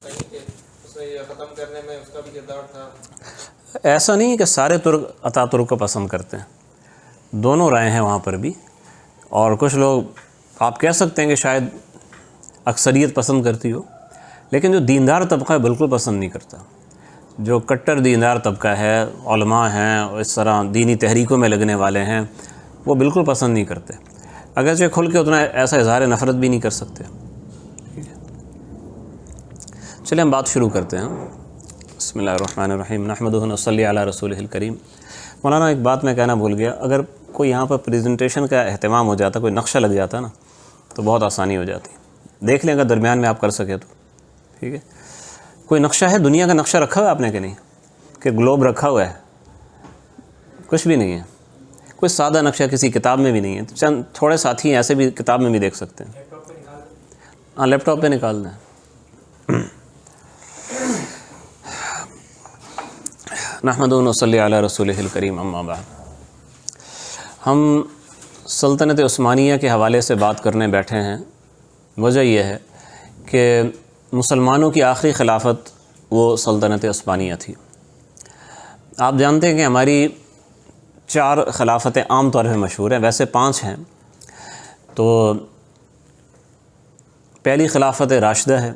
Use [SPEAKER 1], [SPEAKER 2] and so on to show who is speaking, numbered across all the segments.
[SPEAKER 1] کہیں کہ اسے یہ ختم کرنے میں اس کا بھی کردار تھا؟
[SPEAKER 2] ایسا نہیں ہے کہ سارے ترک اتا ترک کو پسند کرتے ہیں، دونوں رائے ہیں وہاں پر بھی، اور کچھ لوگ آپ کہہ سکتے ہیں کہ شاید اکثریت پسند کرتی ہو، لیکن جو دیندار طبقہ ہے بالکل پسند نہیں کرتا۔ جو کٹر دیندار طبقہ ہے، علماء ہیں اور اس طرح دینی تحریکوں میں لگنے والے ہیں، وہ بالکل پسند نہیں کرتے، اگرچہ کھل کے اتنا ایسا اظہار نفرت بھی نہیں کر سکتے۔ چلیں ہم بات شروع کرتے ہیں۔ بسم اللہ الرحمن الرحیم، نحمدہ و نصلی علی رسولہ الکریم۔ مولانا ایک بات میں کہنا بھول گیا، اگر کوئی یہاں پر پریزنٹیشن کا اہتمام ہو جاتا، کوئی نقشہ لگ جاتا نا تو بہت آسانی ہو جاتی۔ دیکھ لیں اگر درمیان میں آپ کر سکے تو ٹھیک ہے۔ کوئی نقشہ ہے، دنیا کا نقشہ رکھا ہوا ہے آپ نے کہ نہیں، کہ گلوب رکھا ہوا ہے؟ کچھ بھی نہیں ہے، کوئی سادہ نقشہ کسی کتاب میں بھی نہیں ہے۔ چند تھوڑے ساتھی ہیں ایسے بھی کتاب میں بھی دیکھ سکتے ہیں، ہاں لیپ ٹاپ پہ نکال دیں۔ نحمدہ و نصلی علی رسولہ الکریم، اما بعد۔ ہم سلطنت عثمانیہ کے حوالے سے بات کرنے بیٹھے ہیں۔ وجہ یہ ہے کہ مسلمانوں کی آخری خلافت وہ سلطنت عثمانیہ تھی۔ آپ جانتے ہیں کہ ہماری 4 خلافتیں عام طور پہ مشہور ہیں، ویسے 5 ہیں۔ تو پہلی خلافت راشدہ ہے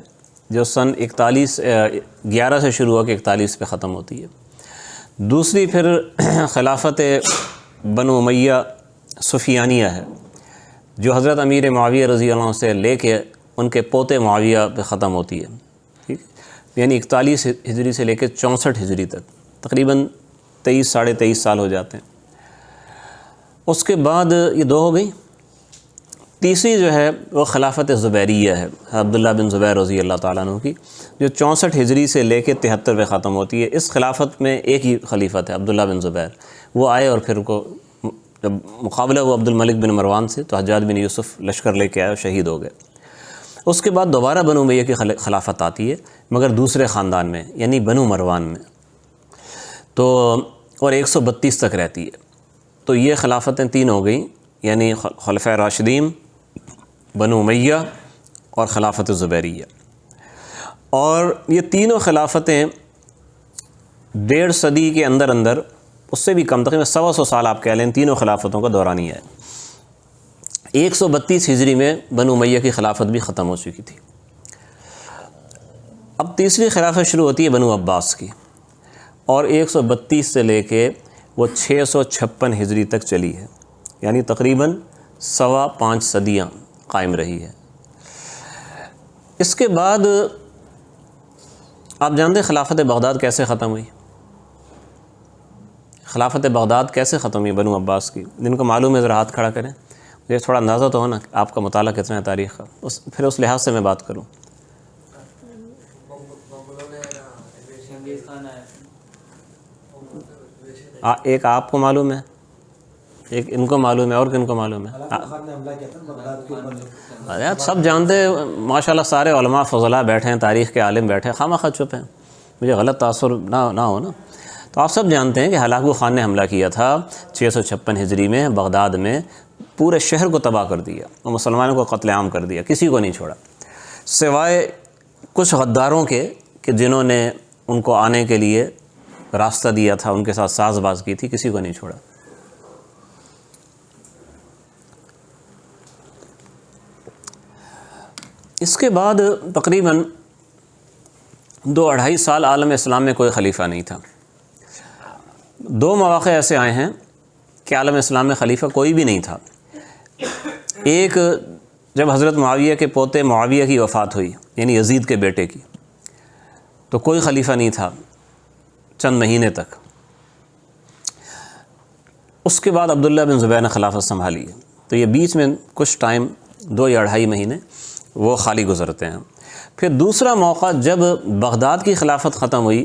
[SPEAKER 2] جو سن 11 سے شروع ہو کے 41 پہ ختم ہوتی ہے۔ دوسری پھر خلافت بنو امیہ سفیانیہ ہے جو حضرت امیر معاویہ رضی اللہ عنہ سے لے کے ان کے پوتے معاویہ پہ ختم ہوتی ہے، ٹھیک، یعنی 41 ہجری سے لے کے 64 ہجری تک، تقریباً 23 ساڑھے 23 سال ہو جاتے ہیں۔ اس کے بعد یہ 2 ہو گئی۔ تیسری جو ہے وہ خلافت زبیریہ ہے، عبداللہ بن زبیر رضی اللہ تعالیٰ عنہ کی، جو 64 ہجری سے لے کے 73 پہ ختم ہوتی ہے۔ اس خلافت میں ایک ہی خلیفہ ہے، عبداللہ بن زبیر، وہ آئے اور پھر کو جب مقابلہ ہوا عبد الملک بن مروان سے تو حجاج بن یوسف لشکر لے کے آئے اور شہید ہو گئے۔ اس کے بعد دوبارہ بنو امیہ کی خلافت آتی ہے، مگر دوسرے خاندان میں، یعنی بنو مروان میں، تو اور 132 تک رہتی ہے۔ تو یہ خلافتیں 3 ہو گئیں، یعنی خلفۂ راشدین، بنو امیہ اور خلافت زبیریہ۔ اور یہ تینوں خلافتیں 1.5 صدی کے اندر اندر، اس سے بھی کم، تقریباً 125 سال آپ کہہ لیں، تینوں خلافتوں کا دورانیہ ہے۔ 132 ہجری میں بنو امیہ کی خلافت بھی ختم ہو چکی تھی۔ اب تیسری خلافت شروع ہوتی ہے بنو عباس کی، اور 132 سے لے کے وہ 656 ہجری تک چلی ہے، یعنی تقریباً 5.25 صدیاں قائم رہی ہے۔ اس کے بعد آپ جانتے ہیں خلافت بغداد کیسے ختم ہوئی؟ خلافت بغداد کیسے ختم ہوئی بنو عباس کی؟ جن کو معلوم ہے ذرا ہاتھ کھڑا کریں، یہ تھوڑا اندازہ تو ہو نا آپ کا مطالعہ کتنا ہے تاریخ کا، پھر اس لحاظ سے میں بات کروں۔ ایک آپ کو معلوم ہے، ایک ان کو معلوم ہے، اور کن کو معلوم ہے؟ سب جانتے ہیں ماشاءاللہ، سارے علماء فضلاء بیٹھے ہیں، تاریخ کے عالم بیٹھے ہیں، خواہ چپ ہیں، مجھے غلط تاثر نہ ہو نا۔ تو آپ سب جانتے ہیں کہ ہلاکو خان نے حملہ کیا تھا 656 ہجری میں بغداد میں، پورے شہر کو تباہ کر دیا اور مسلمانوں کو قتل عام کر دیا، کسی کو نہیں چھوڑا، سوائے کچھ غداروں کے کہ جنہوں نے ان کو آنے کے لیے راستہ دیا تھا، ان کے ساتھ ساز باز کی تھی، کسی کو نہیں چھوڑا۔ اس کے بعد تقریباً 2-2.5 سال عالم اسلام میں کوئی خلیفہ نہیں تھا۔ 2 مواقع ایسے آئے ہیں کہ عالم اسلام میں خلیفہ کوئی بھی نہیں تھا۔ ایک جب حضرت معاویہ کے پوتے معاویہ کی وفات ہوئی، یعنی یزید کے بیٹے کی، تو کوئی خلیفہ نہیں تھا چند مہینے تک۔ اس کے بعد عبداللہ بن زبیر نے خلافت سنبھالی ہے، تو یہ بیچ میں کچھ ٹائم 2 یا 2.5 مہینے وہ خالی گزرتے ہیں۔ پھر دوسرا موقع جب بغداد کی خلافت ختم ہوئی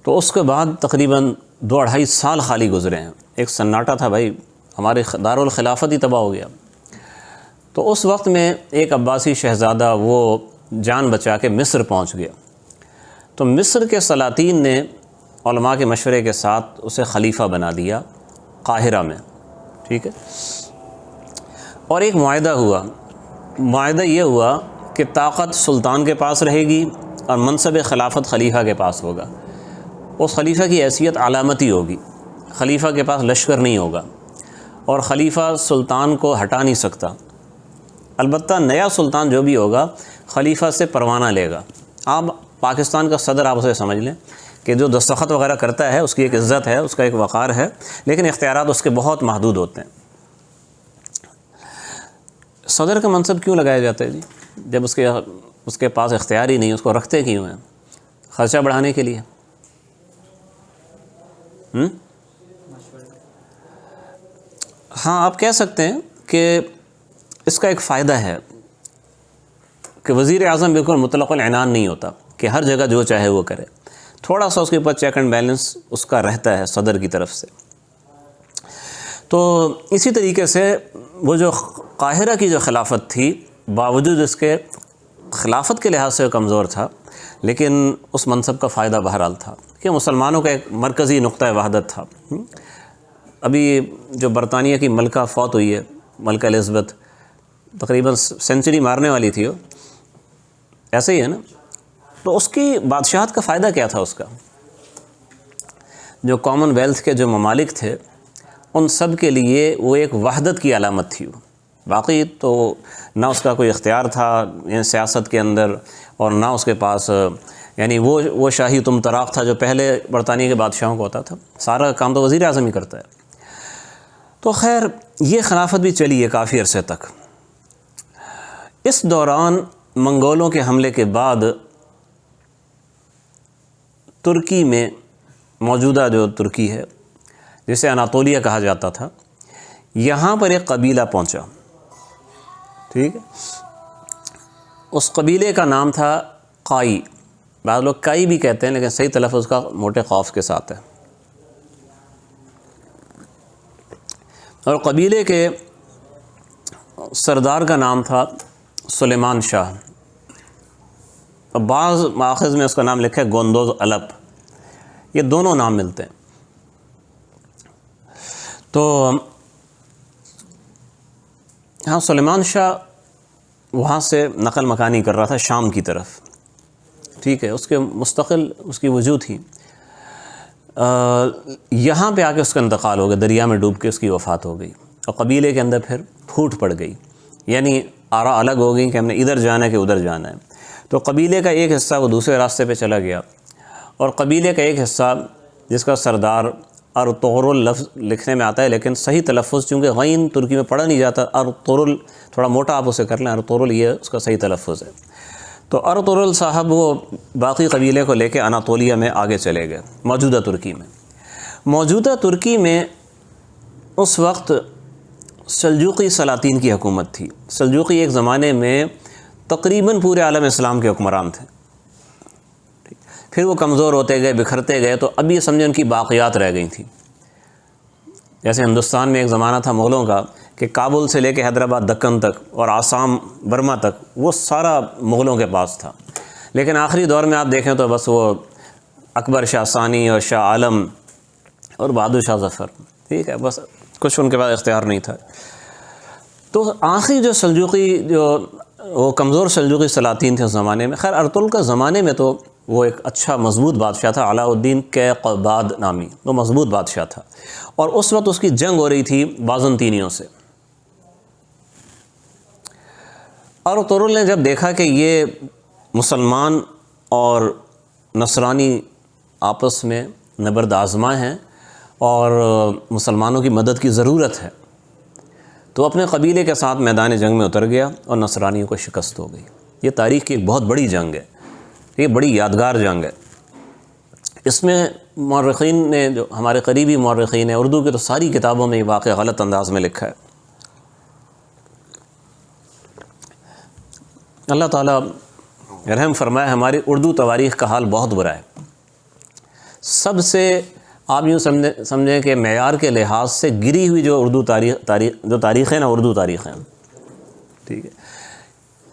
[SPEAKER 2] تو اس کے بعد تقریباً 2-2.5 سال خالی گزرے ہیں۔ ایک سناٹا تھا بھائی، ہمارے دارالخلافت ہی تباہ ہو گیا۔ تو اس وقت میں ایک عباسی شہزادہ وہ جان بچا کے مصر پہنچ گیا، تو مصر کے سلاطین نے علماء کے مشورے کے ساتھ اسے خلیفہ بنا دیا قاہرہ میں، ٹھیک ہے۔ اور ایک معاہدہ ہوا، معاہدہ یہ ہوا کہ طاقت سلطان کے پاس رہے گی اور منصب خلافت خلیفہ کے پاس ہوگا، اس خلیفہ کی حیثیت علامتی ہوگی، خلیفہ کے پاس لشکر نہیں ہوگا، اور خلیفہ سلطان کو ہٹا نہیں سکتا۔ البتہ نیا سلطان جو بھی ہوگا خلیفہ سے پروانہ لے گا۔ آپ پاکستان کا صدر آپ اسے سمجھ لیں کہ جو دستخط وغیرہ کرتا ہے، اس کی ایک عزت ہے، اس کا ایک وقار ہے، لیکن اختیارات اس کے بہت محدود ہوتے ہیں۔ صدر کا منصب کیوں لگایا جاتا ہے جی؟ جب اس کے پاس اختیار ہی نہیں، اس کو رکھتے کیوں ہیں؟ خرچہ بڑھانے کے لیے۔ ہاں، آپ کہہ سکتے ہیں کہ اس کا ایک فائدہ ہے کہ وزیر اعظم بالکل مطلق العنان نہیں ہوتا کہ ہر جگہ جو چاہے وہ کرے، تھوڑا سا اس کے اوپر چیک اینڈ بیلنس اس کا رہتا ہے صدر کی طرف سے۔ تو اسی طریقے سے وہ جو قاہرہ کی جو خلافت تھی، باوجود اس کے خلافت کے لحاظ سے کمزور تھا، لیکن اس منصب کا فائدہ بہرحال تھا کہ مسلمانوں کا ایک مرکزی نقطہ وحدت تھا۔ ابھی جو برطانیہ کی ملکہ فوت ہوئی ہے، ملکہ الزبتھ، تقریباً سینچری مارنے والی تھی، وہ ایسے ہی ہے نا؟ تو اس کی بادشاہت کا فائدہ کیا تھا؟ اس کا جو کامن ویلتھ کے جو ممالک تھے ان سب کے لیے وہ ایک وحدت کی علامت تھی۔ باقی تو نہ اس کا کوئی اختیار تھا یعنی سیاست کے اندر، اور نہ اس کے پاس یعنی وہ شاہی تم طراق تھا جو پہلے برطانیہ کے بادشاہوں کو ہوتا تھا، سارا کام تو وزیر اعظم ہی کرتا ہے۔ تو خیر یہ خلافت بھی چلی ہے کافی عرصے تک۔ اس دوران منگولوں کے حملے کے بعد ترکی میں، موجودہ جو ترکی ہے جسے اناطولیہ کہا جاتا تھا، یہاں پر ایک قبیلہ پہنچا، ٹھیک ہے؟ اس قبیلے کا نام تھا قائی، بعض لوگ کائی بھی کہتے ہیں لیکن صحیح تلفظ کا موٹے قاف کے ساتھ ہے۔ اور قبیلے کے سردار کا نام تھا سلیمان شاہ، اور بعض مآخذ میں اس کا نام لکھا ہے گوندوز الپ، یہ دونوں نام ملتے ہیں۔ تو ہاں، سلیمان شاہ وہاں سے نقل مکانی کر رہا تھا شام کی طرف، ٹھیک ہے؟ اس کے مستقل اس کی وجود تھی۔ یہاں پہ آ کے اس کا انتقال ہو گیا، دریا میں ڈوب کے اس کی وفات ہو گئی، اور قبیلے کے اندر پھر پھوٹ پڑ گئی، یعنی آرا الگ ہو گئی کہ ہم نے ادھر جانا ہے کہ ادھر جانا ہے۔ تو قبیلے کا ایک حصہ وہ دوسرے راستے پہ چلا گیا، اور قبیلے کا ایک حصہ جس کا سردار ارطغرل لفظ لکھنے میں آتا ہے لیکن صحیح تلفظ چونکہ غین ترکی میں پڑھا نہیں جاتا، ارطغرل تھوڑا موٹا آپ اسے کر لیں، ارطغرل یہ اس کا صحیح تلفظ ہے۔ تو ارطغرل صاحب وہ باقی قبیلے کو لے کے اناطولیہ میں آگے چلے گئے، موجودہ ترکی میں۔ موجودہ ترکی میں اس وقت سلجوقی سلاطین کی حکومت تھی۔ سلجوقی ایک زمانے میں تقریباً پورے عالم اسلام کے حکمران تھے، پھر وہ کمزور ہوتے گئے، بکھرتے گئے، تو اب یہ سمجھیں ان کی باقیات رہ گئی تھیں۔ جیسے ہندوستان میں ایک زمانہ تھا مغلوں کا کہ کابل سے لے کے حیدرآباد دکن تک اور آسام برما تک وہ سارا مغلوں کے پاس تھا، لیکن آخری دور میں آپ دیکھیں تو بس وہ اکبر شاہ ثانی اور شاہ عالم اور بہادر شاہ ظفر، ٹھیک ہے، بس کچھ ان کے پاس اختیار نہیں تھا۔ تو آخری جو سلجوقی وہ کمزور سلجوقی سلاطین تھے اس زمانے میں، خیر ارطغرل کا زمانے میں تو وہ ایک اچھا مضبوط بادشاہ تھا، علاء الدین کیقباد نامی، وہ مضبوط بادشاہ تھا، اور اس وقت اس کی جنگ ہو رہی تھی بازنطینیوں سے۔ ارطغرل نے جب دیکھا کہ یہ مسلمان اور نصرانی آپس میں نبرد آزما ہیں اور مسلمانوں کی مدد کی ضرورت ہے، تو اپنے قبیلے کے ساتھ میدان جنگ میں اتر گیا اور نصرانیوں کو شکست ہو گئی۔ یہ تاریخ کی ایک بہت بڑی جنگ ہے، یہ بڑی یادگار جنگ ہے۔ اس میں مورخین نے، جو ہمارے قریبی مورخین ہیں، اردو کے تو ساری کتابوں میں یہ واقعہ غلط انداز میں لکھا ہے۔ اللہ تعالیٰ رحم فرمائے، ہماری اردو تواریخ کا حال بہت برا ہے۔ سب سے آپ یوں سمجھیں کہ معیار کے لحاظ سے گری ہوئی جو اردو تاریخ ہے نا، اردو تاریخ ہے، ٹھیک ہے،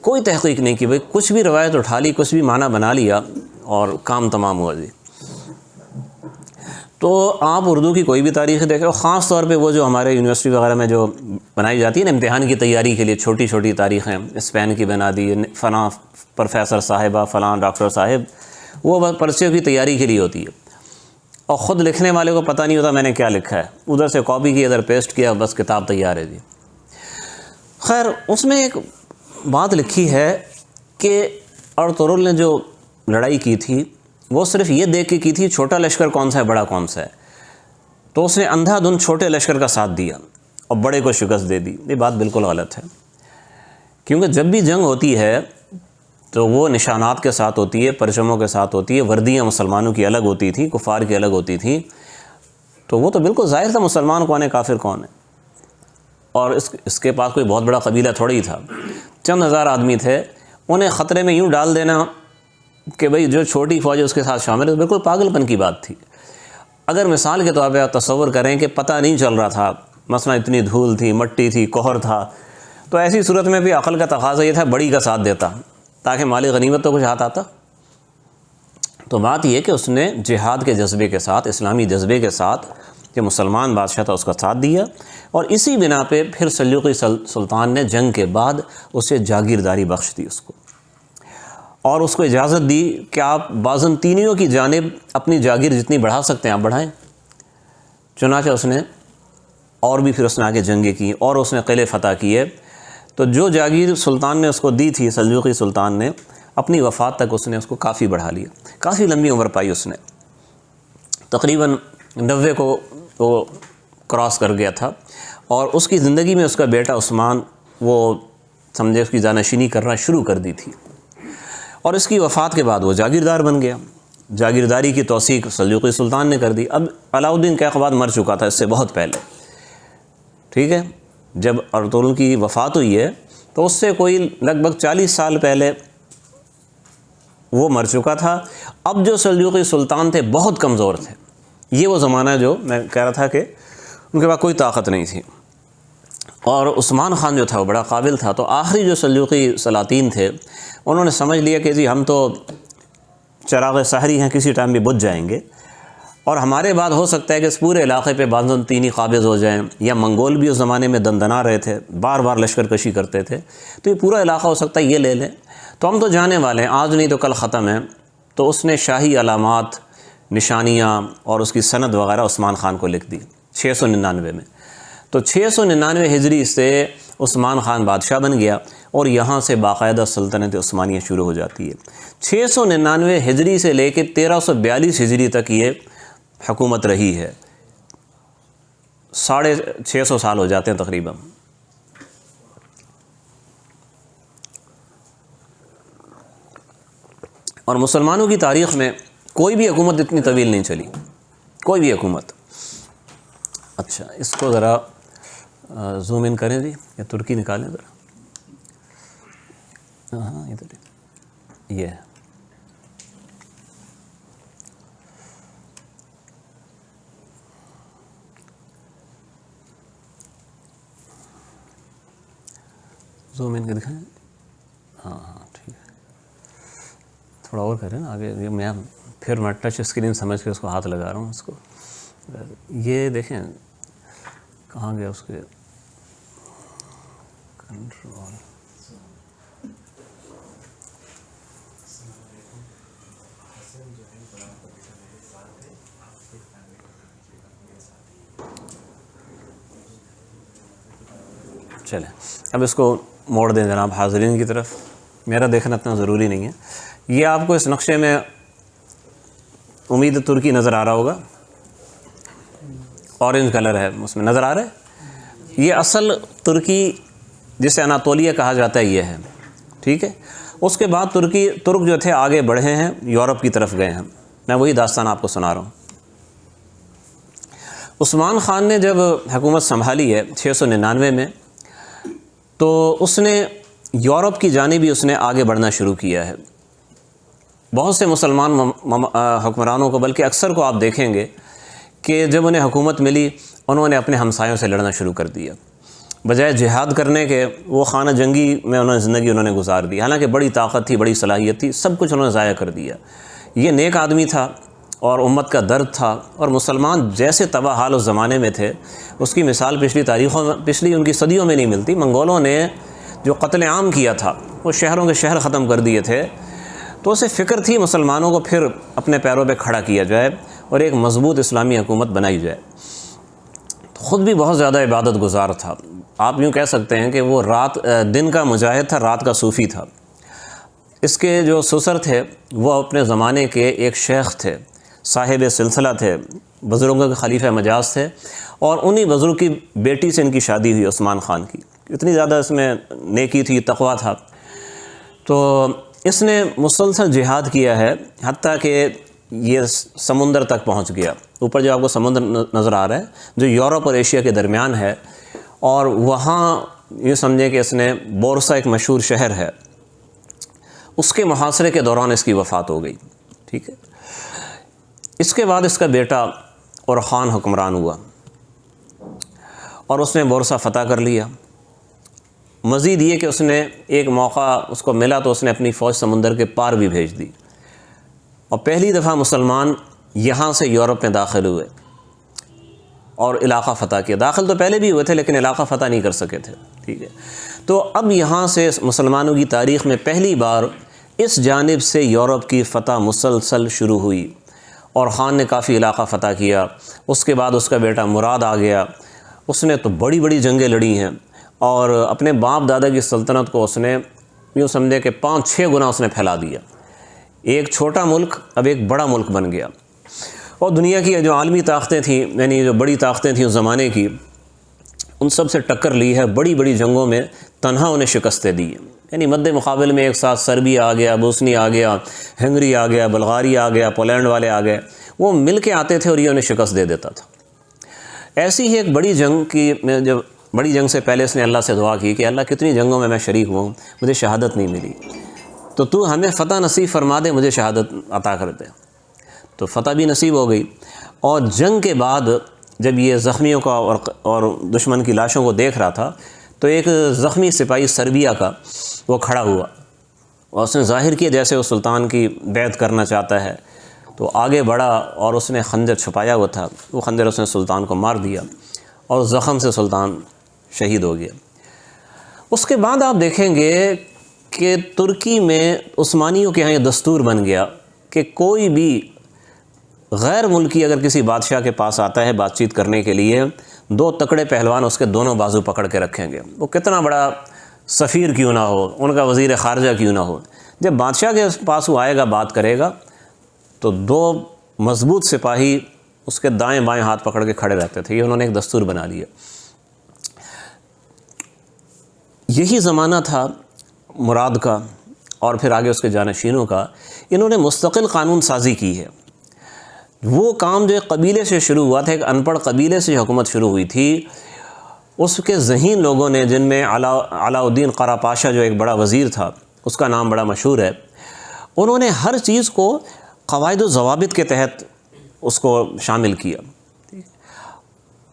[SPEAKER 2] کوئی تحقیق نہیں کی، بھائی کچھ بھی روایت اٹھا لی، کچھ بھی معنی بنا لیا اور کام تمام ہوا جی۔ تو آپ اردو کی کوئی بھی تاریخ دیکھیں، اور خاص طور پہ وہ جو ہمارے یونیورسٹی وغیرہ میں جو بنائی جاتی ہے نا امتحان کی تیاری کے لیے، چھوٹی چھوٹی تاریخیں، اسپین کی بنا دی، فلاں پروفیسر صاحبہ، فلاں ڈاکٹر صاحب، وہ پرچے کی تیاری کے لیے ہوتی ہے، اور خود لکھنے والے کو پتہ نہیں ہوتا میں نے کیا لکھا ہے، ادھر سے کاپی کی ادھر پیسٹ کیا، بس کتاب تیار ہے جی۔ خیر اس میں ایک بات لکھی ہے کہ ارطغرل نے جو لڑائی کی تھی وہ صرف یہ دیکھ کے کی تھی چھوٹا لشکر کون سا ہے بڑا کون سا ہے، تو اس نے اندھا دھند چھوٹے لشکر کا ساتھ دیا اور بڑے کو شکست دے دی۔ یہ بات بالکل غلط ہے، کیونکہ جب بھی جنگ ہوتی ہے تو وہ نشانات کے ساتھ ہوتی ہے، پرچموں کے ساتھ ہوتی ہے، وردیاں مسلمانوں کی الگ ہوتی تھیں، کفار کی الگ ہوتی تھیں، تو وہ تو بالکل ظاہر تھا مسلمان کون ہے کافر کون ہے، اور اس کے پاس کوئی بہت بڑا قبیلہ تھوڑی تھا، چند ہزار آدمی تھے، انہیں خطرے میں یوں ڈال دینا کہ بھئی جو چھوٹی فوج ہے اس کے ساتھ شامل ہے، تو بالکل پاگل پن کی بات تھی۔ اگر مثال کے طور پہ آپ تصور کریں کہ پتہ نہیں چل رہا تھا، مثلا اتنی دھول تھی، مٹی تھی، کوہر تھا، تو ایسی صورت میں بھی عقل کا تقاضا یہ تھا بڑی کا ساتھ دیتا تاکہ مال غنیمت تو کچھ ہاتھ آتا۔ تو بات یہ کہ اس نے جہاد کے جذبے کے ساتھ، اسلامی جذبے کے ساتھ، جو مسلمان بادشاہ تھا اس کا ساتھ دیا، اور اسی بنا پہ پھر سلجوقی سلطان نے جنگ کے بعد اسے جاگیرداری بخش دی اس کو، اور اس کو اجازت دی کہ آپ بازنطینیوں کی جانب اپنی جاگیر جتنی بڑھا سکتے ہیں آپ بڑھائیں۔ چنانچہ اس نے اور بھی پھر اس نے آگے جنگیں کی اور اس نے قلعے فتح کیے، تو جو جاگیر سلطان نے اس کو دی تھی، سلجوقی سلطان نے، اپنی وفات تک اس نے اس کو کافی بڑھا لیا، کافی لمبی عمر پائی اس نے، تقریباً 90 کو وہ کراس کر گیا تھا، اور اس کی زندگی میں اس کا بیٹا عثمان وہ سمجھے اس کی جانشینی کرنا شروع کر دی تھی، اور اس کی وفات کے بعد وہ جاگیردار بن گیا۔ جاگیرداری کی توثیق سلجوقی سلطان نے کر دی۔ اب علاؤالدین کیقباد مر چکا تھا اس سے بہت پہلے، ٹھیک ہے، جب ارطغرل کی وفات ہوئی ہے تو اس سے کوئی لگ بھگ 40 سال پہلے وہ مر چکا تھا۔ اب جو سلجوقی سلطان تھے بہت کمزور تھے، یہ وہ زمانہ جو میں کہہ رہا تھا کہ ان کے پاس کوئی طاقت نہیں تھی، اور عثمان خان جو تھا وہ بڑا قابل تھا، تو آخری جو سلجوقی سلاطین تھے انہوں نے سمجھ لیا کہ جی ہم تو چراغ سحری ہیں، کسی ٹائم بھی بجھ جائیں گے، اور ہمارے بعد ہو سکتا ہے کہ اس پورے علاقے پہ بازنطینی قابض ہو جائیں، یا منگول بھی اس زمانے میں دندنا رہے تھے، بار بار لشکر کشی کرتے تھے، تو یہ پورا علاقہ ہو سکتا ہے یہ لے لیں، تو ہم تو جانے والے ہیں، آج نہیں تو کل ختم ہیں۔ تو اس نے شاہی علامات، نشانیاں اور اس کی سند وغیرہ عثمان خان کو لکھ دی 699 میں۔ تو 699 ہجری سے عثمان خان بادشاہ بن گیا، اور یہاں سے باقاعدہ سلطنت عثمانیہ شروع ہو جاتی ہے۔ 699 ہجری سے لے کے 1342 ہجری تک یہ حکومت رہی ہے، 650 سال ہو جاتے ہیں تقریباً۔ اور مسلمانوں کی تاریخ میں کوئی بھی حکومت اتنی طویل نہیں چلی، کوئی بھی حکومت۔ اچھا اس کو ذرا زوم ان کریں جی، یا ترکی نکالیں ذرا، ہاں ادھر یہ ہے۔ زوم ان کے دکھائیں، ہاں ہاں ٹھیک ہے، تھوڑا اور کریں نا آگے، میں پھر میں ٹچ اسکرین سمجھ کے اس کو ہاتھ لگا رہا ہوں اس کو، یہ دیکھیں کہاں گیا اس کے کنٹرول، چلیں اب اس کو موڑ دیں جناب حاضرین کی طرف، میرا دیکھنا اتنا ضروری نہیں ہے۔ یہ آپ کو اس نقشے میں امید ترکی نظر آ رہا ہوگا، اورنج کلر ہے اس میں، نظر آ رہا ہے؟ یہ اصل ترکی جسے اناطولیہ کہا جاتا ہے یہ ہے، ٹھیک ہے۔ اس کے بعد ترک جو تھے آگے بڑھے ہیں، یورپ کی طرف گئے ہیں، میں وہی داستان آپ کو سنا رہا ہوں۔ عثمان خان نے جب حکومت سنبھالی ہے 699 میں، تو اس نے یورپ کی جانب بھی اس نے آگے بڑھنا شروع کیا ہے۔ بہت سے مسلمان حکمرانوں کو، بلکہ اکثر کو آپ دیکھیں گے کہ جب انہیں حکومت ملی انہوں نے اپنے ہمسایوں سے لڑنا شروع کر دیا، بجائے جہاد کرنے کے وہ خانہ جنگی میں انہوں نے گزار دی، حالانکہ بڑی طاقت تھی، بڑی صلاحیت تھی، سب کچھ انہوں نے ضائع کر دیا۔ یہ نیک آدمی تھا، اور امت کا درد تھا، اور مسلمان جیسے تباہ حال اس زمانے میں تھے اس کی مثال پچھلی تاریخوں میں، پچھلی ان کی صدیوں میں نہیں ملتی۔ منگولوں نے جو قتل عام کیا تھا، وہ شہروں کے شہر ختم کر دیے تھے، تو اسے فکر تھی مسلمانوں کو پھر اپنے پیروں پہ کھڑا کیا جائے اور ایک مضبوط اسلامی حکومت بنائی جائے۔ خود بھی بہت زیادہ عبادت گزار تھا، آپ یوں کہہ سکتے ہیں کہ وہ دن کا مجاہد تھا، رات کا صوفی تھا۔ اس کے جو سسر تھے وہ اپنے زمانے کے ایک شیخ تھے، صاحب سلسلہ تھے، بزرگوں کے خلیفہ مجاز تھے، اور انہی بزرگ کی بیٹی سے ان کی شادی ہوئی، عثمان خان کی۔ اتنی زیادہ اس میں نیکی تھی، تقویٰ تھا، تو اس نے مسلسل جہاد کیا ہے، حتیٰ کہ یہ سمندر تک پہنچ گیا۔ اوپر جو آپ کو سمندر نظر آ رہا ہے جو یورپ اور ایشیا کے درمیان ہے، اور وہاں یہ سمجھیں کہ اس نے بورسا ایک مشہور شہر ہے، اس کے محاصرے کے دوران اس کی وفات ہو گئی، ٹھیک ہے۔ اس کے بعد اس کا بیٹا اور خان حکمران ہوا اور اس نے بورسا فتح کر لیا۔ مزید یہ کہ اس نے ایک موقع اس کو ملا تو اس نے اپنی فوج سمندر کے پار بھی بھیج دی، اور پہلی دفعہ مسلمان یہاں سے یورپ میں داخل ہوئے اور علاقہ فتح کیا۔ داخل تو پہلے بھی ہوئے تھے لیکن علاقہ فتح نہیں کر سکے تھے، ٹھیک ہے۔ تو اب یہاں سے مسلمانوں کی تاریخ میں پہلی بار اس جانب سے یورپ کی فتح مسلسل شروع ہوئی، اور خان نے کافی علاقہ فتح کیا۔ اس کے بعد اس کا بیٹا مراد آ گیا، اس نے تو بڑی بڑی جنگیں لڑی ہیں، اور اپنے باپ دادا کی سلطنت کو اس نے یوں سمجھے کہ 5-6 گنا اس نے پھیلا دیا۔ ایک چھوٹا ملک اب ایک بڑا ملک بن گیا، اور دنیا کی جو عالمی طاقتیں تھیں، یعنی جو بڑی طاقتیں تھیں اس زمانے کی، ان سب سے ٹکر لی ہے۔ بڑی بڑی جنگوں میں تنہا انہیں شکستیں دی ہیں، یعنی مد مقابل میں ایک ساتھ سربیا آ گیا، بوسنی آ گیا، ہنگری آ گیا، بلغاری آ گیا، پولینڈ والے آ گئے، وہ مل کے آتے تھے اور یہ انہیں شکست دے دیتا تھا۔ ایسی ہی ایک بڑی جنگ کی جب بڑی جنگ سے پہلے اس نے اللہ سے دعا کی کہ اللہ کتنی جنگوں میں شریک ہوں، مجھے شہادت نہیں ملی، تو ہمیں فتح نصیب فرما دے، مجھے شہادت عطا کر دے۔ تو فتح بھی نصیب ہو گئی، اور جنگ کے بعد جب یہ زخمیوں کا اور دشمن کی لاشوں کو دیکھ رہا تھا تو ایک زخمی سپاہی سربیا کا وہ کھڑا ہوا، اور اس نے ظاہر کیا جیسے وہ سلطان کی بیعت کرنا چاہتا ہے، تو آگے بڑھا اور اس نے خنجر چھپایا ہوا تھا، وہ خنجر اس نے سلطان کو مار دیا، اور زخم سے سلطان شہید ہو گیا۔ اس کے بعد آپ دیکھیں گے کہ ترکی میں عثمانیوں کے یہاں یہ دستور بن گیا کہ کوئی بھی غیر ملکی اگر کسی بادشاہ کے پاس آتا ہے بات چیت کرنے کے لیے، 2 تکڑے پہلوان اس کے دونوں بازو پکڑ کے رکھیں گے، وہ کتنا بڑا سفیر کیوں نہ ہو، ان کا وزیر خارجہ کیوں نہ ہو۔ جب بادشاہ کے پاس وہ آئے گا بات کرے گا تو 2 مضبوط سپاہی اس کے دائیں بائیں ہاتھ پکڑ کے کھڑے رہتے تھے۔ یہ انہوں نے ایک دستور بنا لیا۔ یہی زمانہ تھا مراد کا اور پھر آگے اس کے جانشینوں کا۔ انہوں نے مستقل قانون سازی کی ہے۔ وہ کام جو ایک قبیلے سے شروع ہوا تھا، ایک ان پڑھ قبیلے سے حکومت شروع ہوئی تھی، اس کے ذہین لوگوں نے، جن میں علاء الدین قرا پاشا جو ایک بڑا وزیر تھا، اس کا نام بڑا مشہور ہے، انہوں نے ہر چیز کو قواعد و ضوابط کے تحت اس کو شامل کیا۔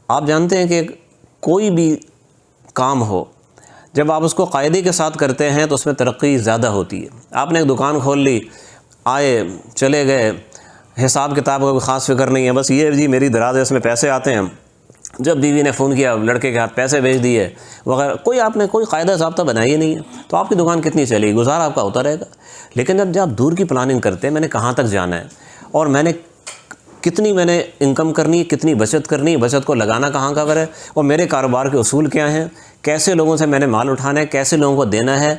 [SPEAKER 2] آپ جانتے ہیں کہ کوئی بھی کام ہو، جب آپ اس کو قاعدے کے ساتھ کرتے ہیں تو اس میں ترقی زیادہ ہوتی ہے۔ آپ نے ایک دکان کھول لی، آئے چلے گئے، حساب کتاب کا کوئی خاص فکر نہیں ہے، بس یہ جی میری دراز ہے، اس میں پیسے آتے ہیں، جب بیوی نے فون کیا لڑکے کے ہاتھ پیسے بھیج دیے وغیرہ، آپ نے کوئی قاعدہ ضابطہ بنایا نہیں ہے، تو آپ کی دکان کتنی چلے گی، گزارا آپ کا ہوتا رہے گا۔ لیکن جب آپ دور کی پلاننگ کرتے ہیں، میں نے کہاں تک جانا ہے، اور میں نے کتنی انکم کرنی ہے، کتنی بچت کرنی ہے، بچت کو لگانا کہاں کا ہے، اور میرے کاروبار کے اصول کیا ہیں، کیسے لوگوں سے میں نے مال اٹھانا ہے، کیسے لوگوں کو دینا ہے،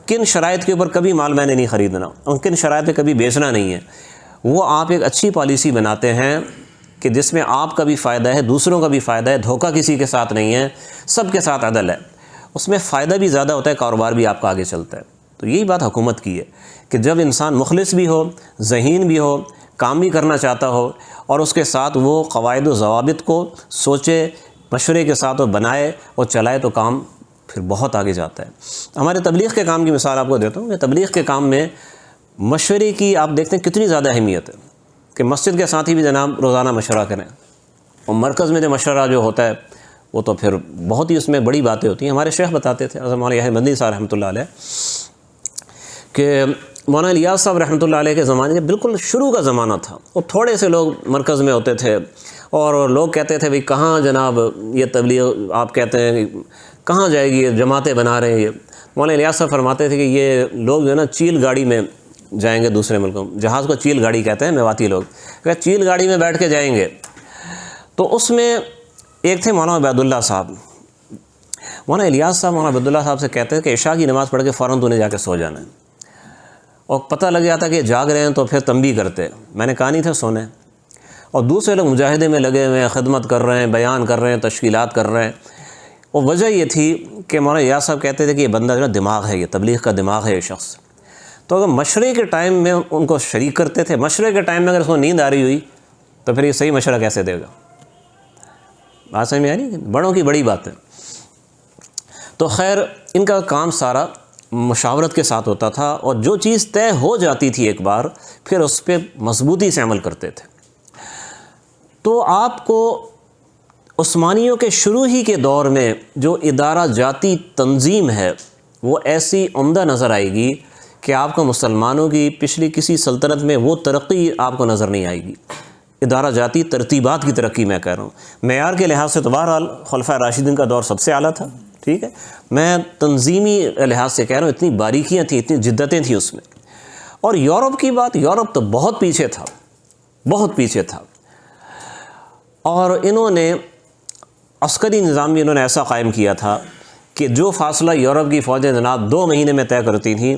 [SPEAKER 2] کن شرائط کے اوپر کبھی مال میں نے نہیں خریدنا اور کن شرائط پہ کبھی بیچنا نہیں ہے، وہ آپ ایک اچھی پالیسی بناتے ہیں کہ جس میں آپ کا بھی فائدہ ہے، دوسروں کا بھی فائدہ ہے، دھوکہ کسی کے ساتھ نہیں ہے، سب کے ساتھ عدل ہے، اس میں فائدہ بھی زیادہ ہوتا ہے، کاروبار بھی آپ کا آگے چلتا ہے۔ تو یہی بات حکومت کی ہے کہ جب انسان مخلص بھی ہو، ذہین بھی ہو، کام بھی کرنا چاہتا ہو، اور اس کے ساتھ وہ قواعد و ضوابط کو سوچے، مشورے کے ساتھ وہ بنائے اور چلائے، تو کام پھر بہت آگے جاتا ہے۔ ہمارے تبلیغ کے کام کی مثال آپ کو دیتا ہوں کہ تبلیغ کے کام میں مشورے کی آپ دیکھتے ہیں کتنی زیادہ اہمیت ہے، کہ مسجد کے ساتھ ہی بھی جناب روزانہ مشورہ کریں، اور مرکز میں جو مشورہ جو ہوتا ہے وہ تو پھر بہت ہی اس میں بڑی باتیں ہوتی ہیں۔ ہمارے شیخ بتاتے تھے، مولانا یحییٰ مدنی صاحب رحمۃ اللہ علیہ، کہ مولانا الیاس صاحب رحمۃ اللہ علیہ کے زمانے کے بالکل شروع کا زمانہ تھا، اور تھوڑے سے لوگ مرکز میں ہوتے تھے، اور لوگ کہتے تھے بھئی کہاں جناب یہ تبلیغ آپ کہتے ہیں کہاں جائے گی، یہ جماعتیں بنا رہے ہیں۔ یہ مولانا الیاس صاحب فرماتے تھے کہ یہ لوگ جو ہے نا چیل گاڑی میں جائیں گے دوسرے ملکوں، جہاز کو چیل گاڑی کہتے ہیں میواتی لوگ، کہ چیل گاڑی میں بیٹھ کے جائیں گے۔ تو اس میں ایک تھے مولانا عبید اللہ صاحب۔ مولانا الیاس صاحب مولانا عبید اللہ صاحب سے کہتے ہیں کہ عشاء کی نماز پڑھ کے فوراً تو نے جا کے سو جانا ہے، اور پتہ لگ جاتا کہ یہ جاگ رہے ہیں تو پھر تنبیہ کرتے، میں نے کہا نہیں تھا سونے، اور دوسرے لوگ مجاہدے میں لگے ہوئے ہیں، خدمت کر رہے ہیں، بیان کر رہے ہیں، تشکیلات کر رہے ہیں۔ اور وجہ یہ تھی کہ مولانا الیاس صاحب کہتے تھے کہ یہ بندہ جو ہے دماغ ہے، یہ تبلیغ کا دماغ ہے یہ شخص۔ تو اگر مشورے کے ٹائم میں ان کو شریک کرتے تھے، مشورے کے ٹائم میں اگر اس کو نیند آ رہی ہوئی تو پھر یہ صحیح مشورہ کیسے دے گا؟ بات سمجھ میں آ رہی ہے؟ بڑوں کی بڑی بات ہے۔ تو خیر ان کا کام سارا مشاورت کے ساتھ ہوتا تھا، اور جو چیز طے ہو جاتی تھی ایک بار پھر اس پہ مضبوطی سے عمل کرتے تھے۔ تو آپ کو عثمانیوں کے شروع ہی کے دور میں جو ادارہ جاتی تنظیم ہے وہ ایسی عمدہ نظر آئے گی کہ آپ کو مسلمانوں کی پچھلی کسی سلطنت میں وہ ترقی آپ کو نظر نہیں آئے گی۔ ادارہ جاتی ترتیبات کی ترقی میں کہہ رہا ہوں، معیار کے لحاظ سے تو بہرحال خلفائے راشدین کا دور سب سے اعلیٰ تھا، ٹھیک ہے، میں تنظیمی لحاظ سے کہہ رہا ہوں، اتنی باریکیاں تھیں، اتنی جدتیں تھیں اس میں۔ اور یورپ کی بات، یورپ تو بہت پیچھے تھا، بہت پیچھے تھا، اور انہوں نے عسکری نظام بھی انہوں نے ایسا قائم کیا تھا کہ جو فاصلہ یورپ کی فوجیں جناب 2 مہینے میں طے کرتی تھیں،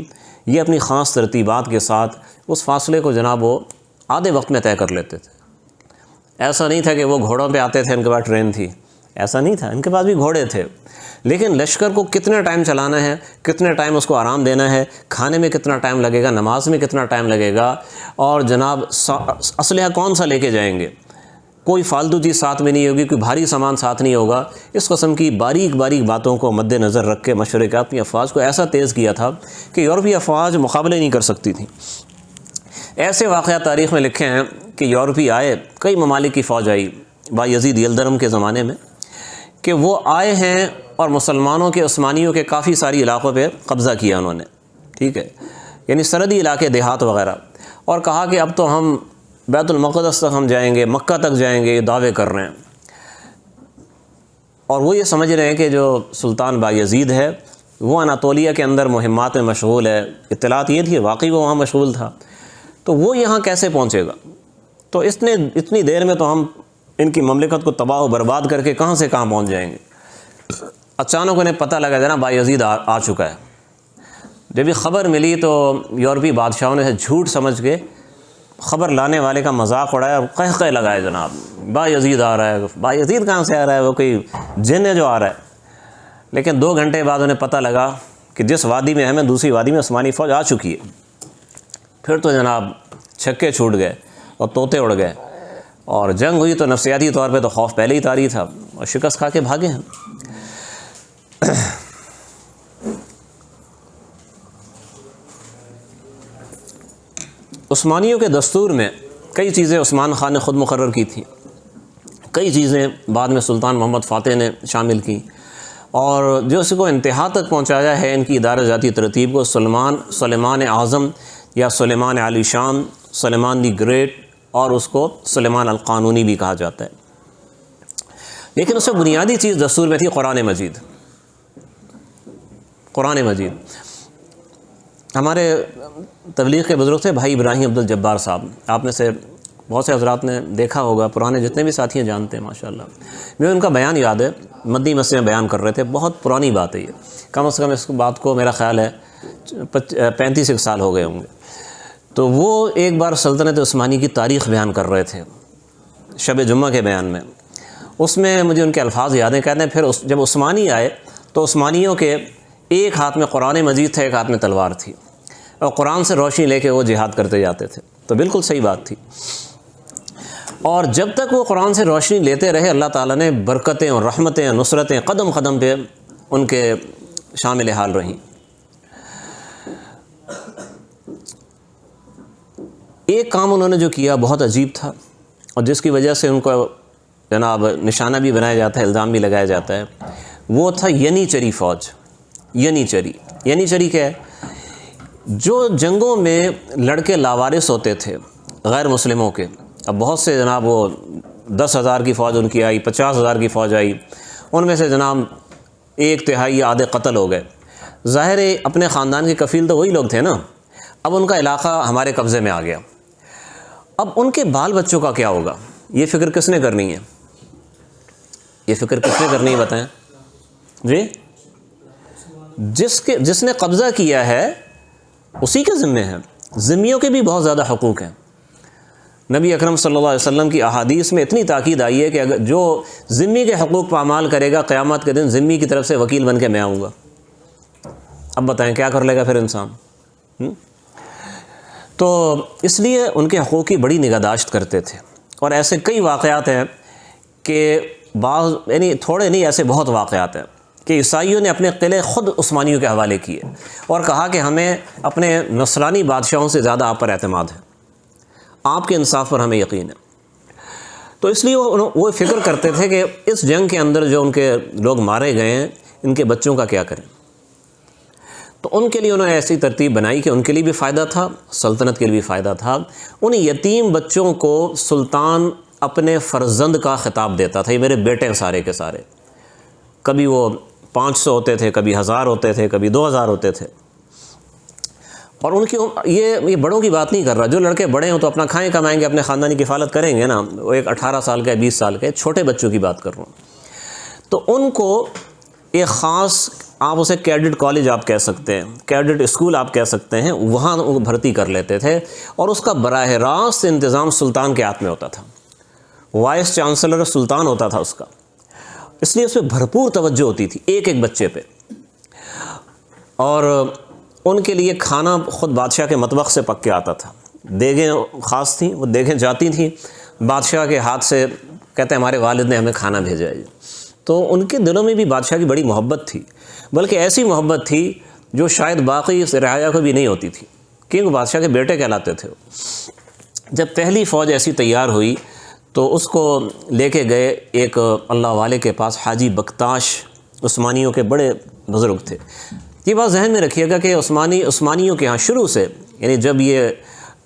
[SPEAKER 2] یہ اپنی خاص ترتیبات کے ساتھ اس فاصلے کو جناب وہ آدھے وقت میں طے کر لیتے تھے۔ ایسا نہیں تھا کہ وہ گھوڑوں پہ آتے تھے، ان کے پاس ٹرین تھی، ایسا نہیں تھا، ان کے پاس بھی گھوڑے تھے، لیکن لشکر کو کتنے ٹائم چلانا ہے، کتنے ٹائم اس کو آرام دینا ہے، کھانے میں کتنا ٹائم لگے گا، نماز میں کتنا ٹائم لگے گا، اور جناب اسلحہ کون سا لے کے جائیں گے، کوئی فالتو چیز ساتھ میں نہیں ہوگی، کوئی بھاری سامان ساتھ نہیں ہوگا، اس قسم کی باریک باریک باتوں کو مد نظر رکھ کے مشورے کے اپنی افواج کو ایسا تیز کیا تھا کہ یورپی افواج مقابلے نہیں کر سکتی تھیں۔ ایسے واقعات تاریخ میں لکھے ہیں کہ یورپی آئے، کئی ممالک کی فوج آئی بایزید یلدرم کے زمانے میں، کہ وہ آئے ہیں اور مسلمانوں کے عثمانیوں کے کافی ساری علاقوں پہ قبضہ کیا انہوں نے، ٹھیک ہے، یعنی سرحدی علاقے، دیہات وغیرہ، اور کہا کہ اب تو ہم بیت المقدس تک ہم جائیں گے، مکہ تک جائیں گے، یہ دعوے کر رہے ہیں، اور وہ یہ سمجھ رہے ہیں کہ جو سلطان بایزید ہے وہ اناطولیہ کے اندر مہمات میں مشغول ہے، اطلاعات یہ تھی واقعی وہ وہاں مشغول تھا، تو وہ یہاں کیسے پہنچے گا، تو اتنی دیر میں تو ہم ان کی مملکت کو تباہ و برباد کر کے کہاں سے کہاں پہنچ جائیں گے۔ اچانک انہیں پتہ لگا جنا بایزید آ چکا ہے۔ جب یہ خبر ملی تو یورپی بادشاہوں نے جھوٹ سمجھ کے خبر لانے والے کا مذاق اڑایا اور قہقہ لگائے، جناب بایزید آ رہا ہے، بایزید کہاں سے آ رہا ہے، وہ کوئی جن ہے جو آ رہا ہے۔ لیکن 2 گھنٹے بعد انہیں پتہ لگا کہ جس وادی میں ہمیں دوسری وادی میں عثمانی فوج آ چکی ہے۔ پھر تو جناب چھکے چھوٹ گئے اور طوطے اڑ گئے، اور جنگ ہوئی تو نفسیاتی طور پہ تو خوف پہلے ہی طاری تھا، اور شکست کھا کے بھاگے ہیں۔ عثمانیوں کے دستور میں کئی چیزیں عثمان خان نے خود مقرر کی تھیں، کئی چیزیں بعد میں سلطان محمد فاتح نے شامل کی، اور جو اس کو انتہا تک پہنچایا ہے ان کی ادارہ جاتی ترتیب کو سلیمان اعظم یا سلیمان علی شان، سلیمان دی گریٹ، اور اس کو سلیمان القانونی بھی کہا جاتا ہے۔ لیکن اس سے بنیادی چیز دستور میں تھی قرآن مجید۔ قرآن مجید ہمارے تبلیغ کے بزرگ تھے بھائی ابراہیم عبد الجبار صاحب، آپ میں سے بہت سے حضرات نے دیکھا ہوگا، پرانے جتنے بھی ساتھی ہیں جانتے ہیں ماشاءاللہ۔ مجھے ان کا بیان یاد ہے، مدنی مسجد میں بیان کر رہے تھے، بہت پرانی بات ہے یہ، کم از کم اس بات کو میرا خیال ہے 35 سال ہو گئے ہوں گے۔ تو وہ ایک بار سلطنت عثمانی کی تاریخ بیان کر رہے تھے شب جمعہ کے بیان میں، اس میں مجھے ان کے الفاظ یاد ہیں، کہتے ہیں پھر جب عثمانی آئے تو عثمانیوں کے ایک ہاتھ میں قرآن مجید تھا، ایک ہاتھ میں تلوار تھی، اور قرآن سے روشنی لے کے وہ جہاد کرتے جاتے تھے، تو بالکل صحیح بات تھی۔ اور جب تک وہ قرآن سے روشنی لیتے رہے اللہ تعالیٰ نے برکتیں اور رحمتیں اور نصرتیں قدم قدم پہ ان کے شامل حال رہیں۔ ایک کام انہوں نے جو کیا بہت عجیب تھا، اور جس کی وجہ سے ان کو جناب نشانہ بھی بنایا جاتا ہے، الزام بھی لگایا جاتا ہے، وہ تھا ینی چری فوج۔ ینی چری کیا ہے؟ جو جنگوں میں لڑکے لاوارث ہوتے تھے غیر مسلموں کے، اب بہت سے جناب وہ 10,000 کی فوج ان کی آئی، 50,000 کی فوج آئی، ان میں سے جناب 1/3 یا آدھے قتل ہو گئے، ظاہر ہے اپنے خاندان کے کفیل تو وہی لوگ تھے نا، اب ان کا علاقہ ہمارے قبضے میں آ گیا، اب ان کے بال بچوں کا کیا ہوگا؟ یہ فکر کس نے کرنی ہے؟ یہ فکر کس نے کرنی ہے بتائیں جی؟ جس نے قبضہ کیا ہے اسی کے ذمے ہے، ذمیوں کے بھی بہت زیادہ حقوق ہیں۔ نبی اکرم صلی اللہ علیہ وسلم کی احادیث میں اتنی تاکید آئی ہے کہ اگر جو ذمی کے حقوق پامال کرے گا قیامت کے دن ذمی کی طرف سے وکیل بن کے میں آؤں گا۔ اب بتائیں کیا کر لے گا پھر انسان؟ تو اس لیے ان کے حقوق کی بڑی نگہداشت کرتے تھے، اور ایسے کئی واقعات ہیں کہ بعض یعنی تھوڑے نہیں، ایسے بہت واقعات ہیں کہ عیسائیوں نے اپنے قلعے خود عثمانیوں کے حوالے کیے اور کہا کہ ہمیں اپنے نصرانی بادشاہوں سے زیادہ آپ پر اعتماد ہے، آپ کے انصاف پر ہمیں یقین ہے۔ تو اس لیے وہ فکر کرتے تھے کہ اس جنگ کے اندر جو ان کے لوگ مارے گئے ہیں ان کے بچوں کا کیا کریں۔ تو ان کے لیے انہوں نے ایسی ترتیب بنائی کہ ان کے لیے بھی فائدہ تھا، سلطنت کے لیے بھی فائدہ تھا۔ ان یتیم بچوں کو سلطان اپنے فرزند کا خطاب دیتا تھا، یہ میرے بیٹے ہیں سارے کے سارے، کبھی وہ 500 ہوتے تھے، کبھی 1000 ہوتے تھے، کبھی 2000 ہوتے تھے۔ اور ان کی یہ بڑوں کی بات نہیں کر رہا، جو لڑکے بڑے ہوں تو اپنا کھائیں کمائیں گے، اپنے خاندانی کفالت کریں گے نا، وہ ایک 18 سال کا 20 سال کے چھوٹے بچوں کی بات کر رہا ہوں۔ تو ان کو ایک خاص، آپ اسے کیڈٹ کالج آپ کہہ سکتے ہیں، کیڈٹ اسکول آپ کہہ سکتے ہیں، وہاں بھرتی کر لیتے تھے، اور اس کا براہ راست انتظام سلطان کے ہاتھ میں ہوتا تھا، وائس چانسلر سلطان ہوتا تھا اس کا، اس لیے اس پہ بھرپور توجہ ہوتی تھی ایک ایک بچے پہ۔ اور ان کے لیے کھانا خود بادشاہ کے مطبخ سے پک کے آتا تھا، دیگیں خاص تھیں، وہ دیگیں جاتی تھیں بادشاہ کے ہاتھ سے، کہتے ہیں ہمارے والد نے ہمیں کھانا بھیجا ہے۔ تو ان کے دلوں میں بھی بادشاہ کی بڑی محبت تھی، بلکہ ایسی محبت تھی جو شاید باقی رعایا کو بھی نہیں ہوتی تھی، کیونکہ بادشاہ کے بیٹے کہلاتے تھے۔ جب پہلی فوج ایسی تیار ہوئی تو اس کو لے کے گئے ایک اللہ والے کے پاس، حاجی بکتاش، عثمانیوں کے بڑے بزرگ تھے۔ یہ بات ذہن میں رکھیے گا کہ عثمانیوں کے ہاں شروع سے، یعنی جب یہ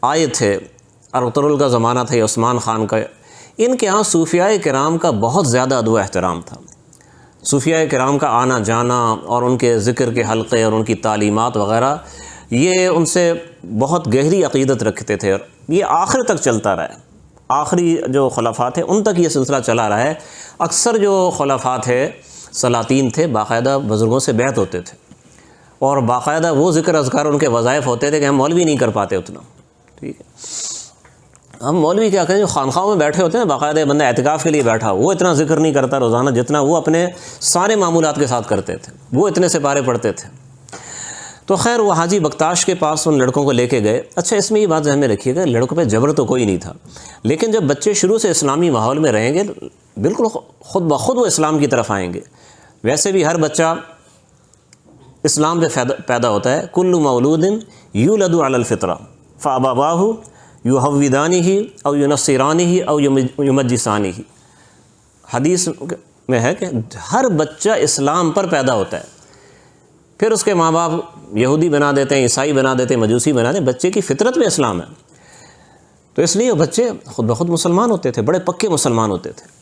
[SPEAKER 2] آئے تھے، ارطغرل کا زمانہ تھا، عثمان خان کا، ان کے ہاں صوفیاء کرام کا بہت زیادہ ادب و احترام تھا۔ صوفیاء کرام کا آنا جانا اور ان کے ذکر کے حلقے اور ان کی تعلیمات وغیرہ، یہ ان سے بہت گہری عقیدت رکھتے تھے، اور یہ آخر تک چلتا رہا ہے۔ آخری جو خلفاء تھے ان تک یہ سلسلہ چلا رہا ہے۔ اکثر جو خلفاء تھے، سلاطین تھے، باقاعدہ بزرگوں سے بیعت ہوتے تھے، اور باقاعدہ وہ ذکر اذکار ان کے وظائف ہوتے تھے کہ ہم مولوی نہیں کر پاتے اتنا، ٹھیک ہے۔ ہم مولوی کیا کریں، جو خانقاہوں میں بیٹھے ہوتے ہیں، باقاعدہ بندہ اعتکاف کے لیے بیٹھا، وہ اتنا ذکر نہیں کرتا روزانہ جتنا وہ اپنے سارے معمولات کے ساتھ کرتے تھے، وہ اتنے سپارے پڑھتے تھے۔ تو خیر وہ حاجی بکتاش کے پاس ان لڑکوں کو لے کے گئے۔ اچھا، اس میں یہ بات ذہن میں رکھیے گا، لڑکوں پہ جبر تو کوئی نہیں تھا، لیکن جب بچے شروع سے اسلامی ماحول میں رہیں گے، بالکل خود بخود وہ اسلام کی طرف آئیں گے۔ ویسے بھی ہر بچہ اسلام پہ پیدا ہوتا ہے، کل مولود یولد علی الفطرہ فابواہ یحودانہ او ینصرانہ او یمجسانہ۔ حدیث میں ہے کہ ہر بچہ اسلام پر پیدا ہوتا ہے، پھر اس کے ماں باپ یہودی بنا دیتے ہیں، عیسائی بنا دیتے ہیں، مجوسی بنا دیتے ہیں، بچے کی فطرت میں اسلام ہے۔ تو اس لیے بچے خود بخود مسلمان ہوتے تھے، بڑے پکے مسلمان ہوتے تھے۔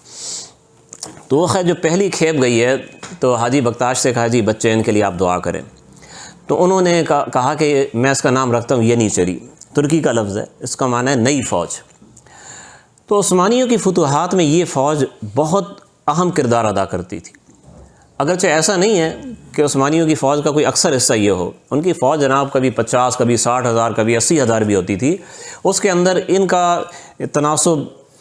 [SPEAKER 2] تو وہ خیر جو پہلی کھیپ گئی ہے تو حاجی بکتاش سے کہا جی بچے ان کے لیے آپ دعا کریں۔ تو انہوں نے کہا کہ میں اس کا نام رکھتا ہوں ینیچری، ترکی کا لفظ ہے، اس کا معنی ہے نئی فوج۔ تو عثمانیوں کی فتوحات میں یہ فوج بہت اہم کردار ادا کرتی تھی، اگرچہ ایسا نہیں ہے کہ عثمانیوں کی فوج کا کوئی اکثر حصہ یہ ہو، ان کی فوج جناب کبھی 50، کبھی 60,000، کبھی 80,000 بھی ہوتی تھی، اس کے اندر ان کا تناسب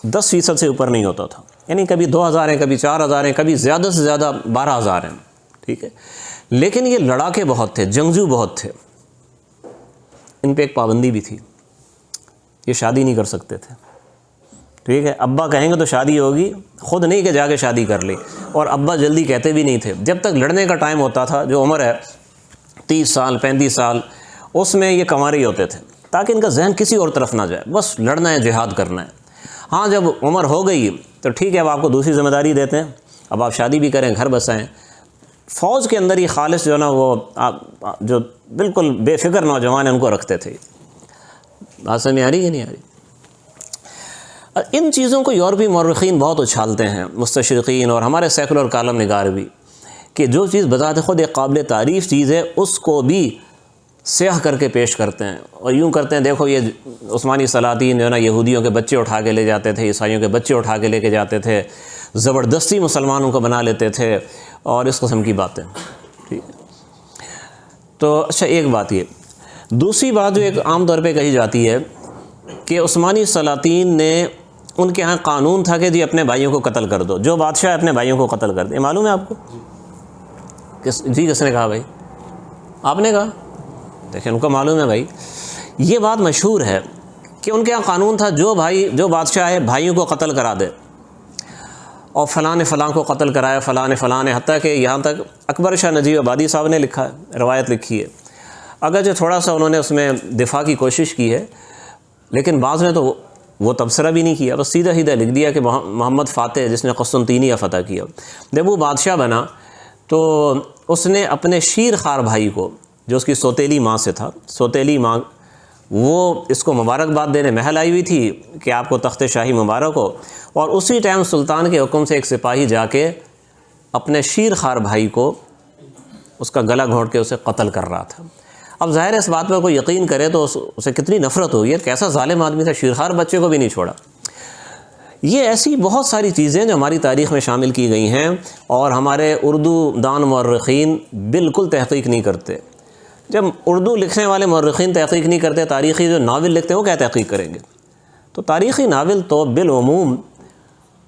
[SPEAKER 2] 10% سے اوپر نہیں ہوتا تھا، یعنی کبھی 2,000 ہیں، کبھی 4,000 ہیں، کبھی زیادہ سے زیادہ 12,000 ہیں، ٹھیک ہے۔ لیکن یہ لڑاکے بہت تھے، جنگجو بہت تھے۔ ان پہ ایک پابندی بھی تھی، یہ شادی نہیں کر سکتے تھے، ٹھیک ہے۔ ابا کہیں گے تو شادی ہوگی، خود نہیں کہ جا کے شادی کر لی، اور ابا جلدی کہتے بھی نہیں تھے۔ جب تک لڑنے کا ٹائم ہوتا تھا، جو عمر ہے 30 سال 35 سال، اس میں یہ کنوارے ہی ہوتے تھے، تاکہ ان کا ذہن کسی اور طرف نہ جائے، بس لڑنا ہے، جہاد کرنا ہے۔ ہاں جب عمر ہو گئی تو ٹھیک ہے، اب آپ کو دوسری ذمہ داری دیتے ہیں، اب آپ شادی بھی کریں، گھر بسائیں، فوج کے اندر ہی خالص جو نا وہ جو بالکل بے فکر نوجوان ہیں ان کو رکھتے تھے. بات سمجھ میں آ رہی ہے نہیں آ رہی؟ ان چیزوں کو یورپی مورخین بہت اچھالتے ہیں، مستشرقین اور ہمارے سیکولر کالم نگار بھی، کہ جو چیز بذات خود ایک قابل تعریف چیز ہے اس کو بھی سیاہ کر کے پیش کرتے ہیں اور یوں کرتے ہیں دیکھو یہ عثمانی سلاطین جو ہے نا یہودیوں کے بچے اٹھا کے لے جاتے تھے، عیسائیوں کے بچے اٹھا کے لے کے جاتے تھے، زبردستی مسلمانوں کو بنا لیتے تھے اور اس قسم کی باتیں. ٹھیک ہے، تو اچھا ایک بات یہ. دوسری بات جو ایک عام طور پہ کہی جاتی ہے کہ عثمانی سلاطین نے ان کے ہاں قانون تھا کہ جی اپنے بھائیوں کو قتل کر دو، جو بادشاہ اپنے بھائیوں کو قتل کر دے. معلوم ہے آپ کو؟ جی کس نے کہا بھائی؟ آپ نے کہا؟ دیکھیں ان کو معلوم ہے بھائی. یہ بات مشہور ہے کہ ان کے یہاں قانون تھا جو بادشاہ ہے بھائیوں کو قتل کرا دے، اور فلاں نے فلاں کو قتل کرایا، فلاں نے فلاں نے، حتیٰ کہ یہاں تک اکبر شاہ نجیب آبادی صاحب نے لکھا ہے، روایت لکھی ہے، اگرچہ تھوڑا سا انہوں نے اس میں دفاع کی کوشش کی ہے لیکن بعض نے تو وہ تبصرہ بھی نہیں کیا، بس سیدھا لکھ دیا کہ محمد فاتح جس نے قسطنطینیہ فتح کیا جب وہ بادشاہ بنا تو اس نے اپنے شیر خوار بھائی کو جو اس کی سوتیلی ماں سے تھا، سوتیلی ماں وہ اس کو مبارکباد دینے محل آئی ہوئی تھی کہ آپ کو تخت شاہی مبارک ہو، اور اسی ٹائم سلطان کے حکم سے ایک سپاہی جا کے اپنے شیر خوار بھائی کو اس کا گلا گھونٹ کے اسے قتل کر رہا تھا. اب ظاہر ہے اس بات پر کوئی یقین کرے تو اسے کتنی نفرت ہوگی، کیسا ظالم آدمی تھا، شیرخوار بچے کو بھی نہیں چھوڑا. یہ ایسی بہت ساری چیزیں جو ہماری تاریخ میں شامل کی گئی ہیں اور ہمارے اردو دان مورخین بالکل تحقیق نہیں کرتے. جب اردو لکھنے والے مورخین تحقیق نہیں کرتے، تاریخی جو ناول لکھتے ہیں وہ کیا تحقیق کریں گے؟ تو تاریخی ناول تو بالعموم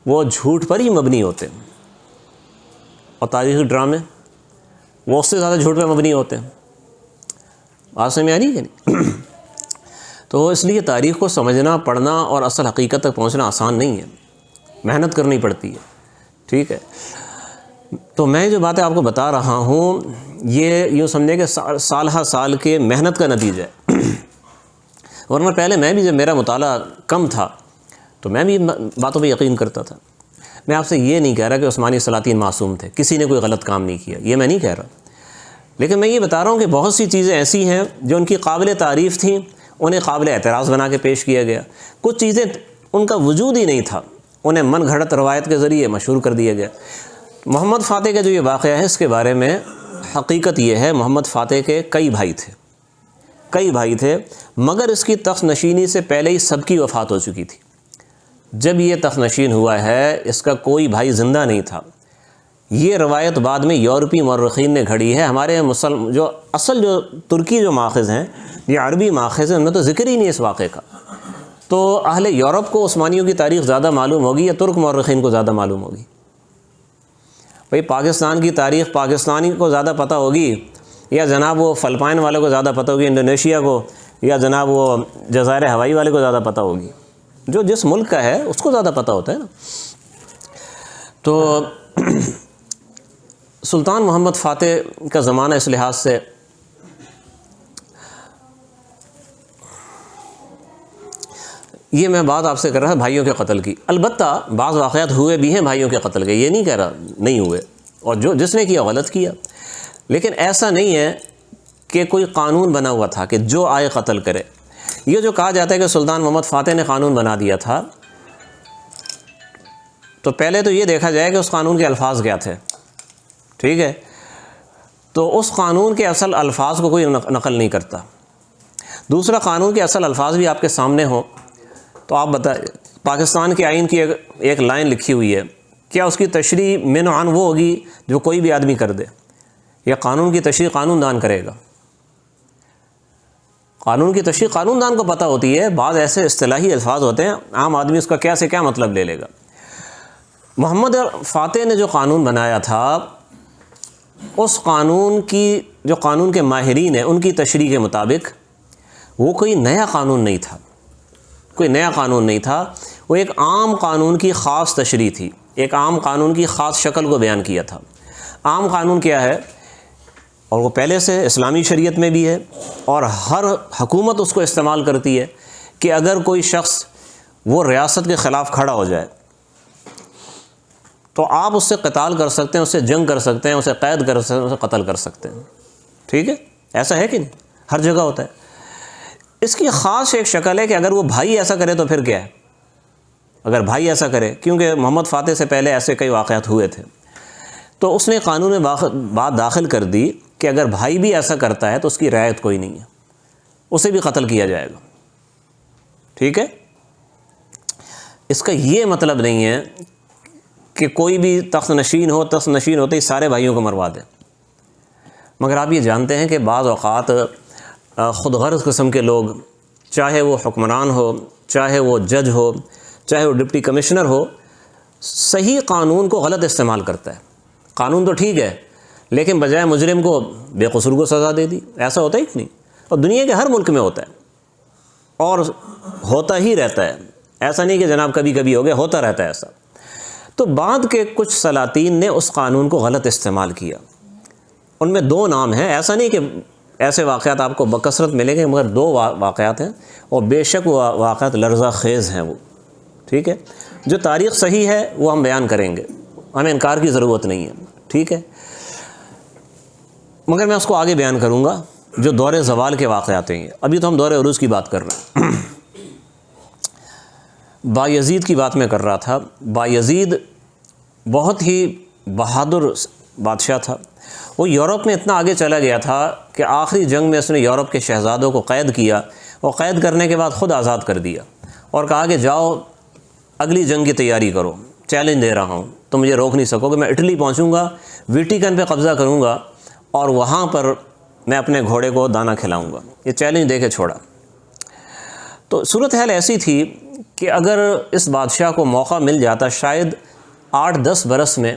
[SPEAKER 2] وہ جھوٹ پر ہی مبنی ہوتے ہیں، اور تاریخی ڈرامے وہ اس سے زیادہ جھوٹ پہ مبنی ہوتے ہیں. بات سمجھ میں آ رہی ہے نہیں؟ تو اس لیے تاریخ کو سمجھنا، پڑھنا اور اصل حقیقت تک پہنچنا آسان نہیں ہے، محنت کرنی پڑتی ہے. ٹھیک ہے، تو میں جو باتیں آپ کو بتا رہا ہوں یہ یوں سمجھے کہ سال ہر سال کے محنت کا نتیجہ ہے. ورنہ پہلے میں بھی جب میرا مطالعہ کم تھا تو میں بھی باتوں پہ یقین کرتا تھا. میں آپ سے یہ نہیں کہہ رہا کہ عثمانی سلاطین معصوم تھے، کسی نے کوئی غلط کام نہیں کیا، یہ میں نہیں کہہ رہا، لیکن میں یہ بتا رہا ہوں کہ بہت سی چیزیں ایسی ہیں جو ان کی قابل تعریف تھیں، انہیں قابل اعتراض بنا کے پیش کیا گیا. کچھ چیزیں ان کا وجود ہی نہیں تھا، انہیں من گھڑت روایت کے ذریعے مشہور کر دیا گیا. محمد فاتح کا جو یہ واقعہ ہے اس کے بارے میں حقیقت یہ ہے محمد فاتح کے کئی بھائی تھے مگر اس کی تخت نشینی سے پہلے ہی سب کی وفات ہو چکی تھی. جب یہ تخت نشین ہوا ہے اس کا کوئی بھائی زندہ نہیں تھا. یہ روایت بعد میں یورپی مورخین نے گھڑی ہے. ہمارے جو ترکی جو ماخذ ہیں، یہ عربی ماخذ ہیں، ان میں تو ذکر ہی نہیں اس واقعے کا. تو اہل یورپ کو عثمانیوں کی تاریخ زیادہ معلوم ہوگی یا ترک مورخین کو زیادہ معلوم ہوگی؟ بھئی پاکستان کی تاریخ پاکستانی کو زیادہ پتہ ہوگی یا جناب وہ فلپائن والے کو زیادہ پتہ ہوگی، انڈونیشیا کو، یا جناب وہ جزائر ہوائی والے کو زیادہ پتہ ہوگی؟ جو جس ملک کا ہے اس کو زیادہ پتہ ہوتا ہے نا. تو سلطان محمد فاتح کا زمانہ اس لحاظ سے یہ میں بات آپ سے کر رہا بھائیوں کے قتل کی. البتہ بعض واقعات ہوئے بھی ہیں بھائیوں کے قتل کے، یہ نہیں کہہ رہا نہیں ہوئے، اور جس نے کیا غلط کیا، لیکن ایسا نہیں ہے کہ کوئی قانون بنا ہوا تھا کہ جو آئے قتل کرے. یہ جو کہا جاتا ہے کہ سلطان محمد فاتح نے قانون بنا دیا تھا، تو پہلے تو یہ دیکھا جائے کہ اس قانون کے الفاظ کیا تھے. ٹھیک ہے، تو اس قانون کے اصل الفاظ کو کوئی نقل نہیں کرتا. دوسرا، قانون کے اصل الفاظ بھی آپ کے سامنے ہوں تو آپ بتائیں، پاکستان کے آئین کی ایک لائن لکھی ہوئی ہے، کیا اس کی تشریح من عن وہ ہوگی جو کوئی بھی آدمی کر دے، یا قانون کی تشریح قانون دان کرے گا؟ قانون کی تشریح قانون دان کو پتہ ہوتی ہے. بعض ایسے اصطلاحی الفاظ ہوتے ہیں عام آدمی اس کا کیا سے کیا مطلب لے لے گا. محمد فاتح نے جو قانون بنایا تھا، اس قانون کے ماہرین ہیں ان کی تشریح کے مطابق وہ کوئی نیا قانون نہیں تھا، وہ ایک عام قانون کی خاص تشریح تھی، ایک عام قانون کی خاص شکل کو بیان کیا تھا. عام قانون کیا ہے، اور وہ پہلے سے اسلامی شریعت میں بھی ہے اور ہر حکومت اس کو استعمال کرتی ہے، کہ اگر کوئی شخص وہ ریاست کے خلاف کھڑا ہو جائے، تو آپ اس سے قتال کر سکتے ہیں، اس سے جنگ کر سکتے ہیں، اسے قید کر سکتے ہیں، اسے قتل کر سکتے ہیں، ٹھیک ہے؟ ایسا ہے کہ نہیں؟ ہر جگہ ہوتا ہے۔ اس کی خاص ایک شکل ہے کہ اگر وہ بھائی ایسا کرے تو پھر کیا ہے؟ اگر بھائی ایسا کرے، کیونکہ محمد فاتح سے پہلے ایسے کئی واقعات ہوئے تھے، تو اس نے قانون میں بات داخل کر دی کہ اگر بھائی بھی ایسا کرتا ہے تو اس کی رعایت کوئی نہیں ہے، اسے بھی قتل کیا جائے گا، ٹھیک ہے؟ اس کا یہ مطلب نہیں ہے کہ کوئی بھی تخت نشین ہوتے ہی سارے بھائیوں کو مروا دے، مگر آپ یہ جانتے ہیں کہ بعض اوقات خود غرض قسم کے لوگ، چاہے وہ حکمران ہو، چاہے وہ جج ہو، چاہے وہ ڈپٹی کمشنر ہو، صحیح قانون کو غلط استعمال کرتا ہے۔ قانون تو ٹھیک ہے، لیکن بجائے مجرم کو بے قصور کو سزا دے دی۔ ایسا ہوتا ہی نہیں، اور دنیا کے ہر ملک میں ہوتا ہے اور ہوتا ہی رہتا ہے، ایسا نہیں کہ جناب کبھی کبھی ہو گیا، ہوتا رہتا ہے ایسا۔ تو بعد کے کچھ سلاطین نے اس قانون کو غلط استعمال کیا، ان میں دو نام ہیں، ایسا نہیں کہ ایسے واقعات آپ کو بکثرت ملیں گے، مگر دو واقعات ہیں، اور بے شک وہ واقعات لرزہ خیز ہیں، وہ ٹھیک ہے؟ جو تاریخ صحیح ہے وہ ہم بیان کریں گے، ہمیں انکار کی ضرورت نہیں ہے، ٹھیک ہے؟ مگر میں اس کو آگے بیان کروں گا جو دور زوال کے واقعات ہیں۔ ابھی تو ہم دور عروج کی بات کر رہے ہیں۔ بایزید کی بات میں کر رہا تھا۔ بایزید بہت ہی بہادر بادشاہ تھا، وہ یورپ میں اتنا آگے چلا گیا تھا کہ آخری جنگ میں اس نے یورپ کے شہزادوں کو قید کیا، اور قید کرنے کے بعد خود آزاد کر دیا اور کہا کہ جاؤ اگلی جنگ کی تیاری کرو، چیلنج دے رہا ہوں، تم مجھے روک نہیں سکو گے، میں اٹلی پہنچوں گا، ویٹیکن پہ قبضہ کروں گا اور وہاں پر میں اپنے گھوڑے کو دانہ کھلاؤں گا۔ یہ چیلنج دے کے چھوڑا۔ تو صورتحال ایسی تھی کہ اگر اس بادشاہ کو موقع مل جاتا، شاید 8-10 برس میں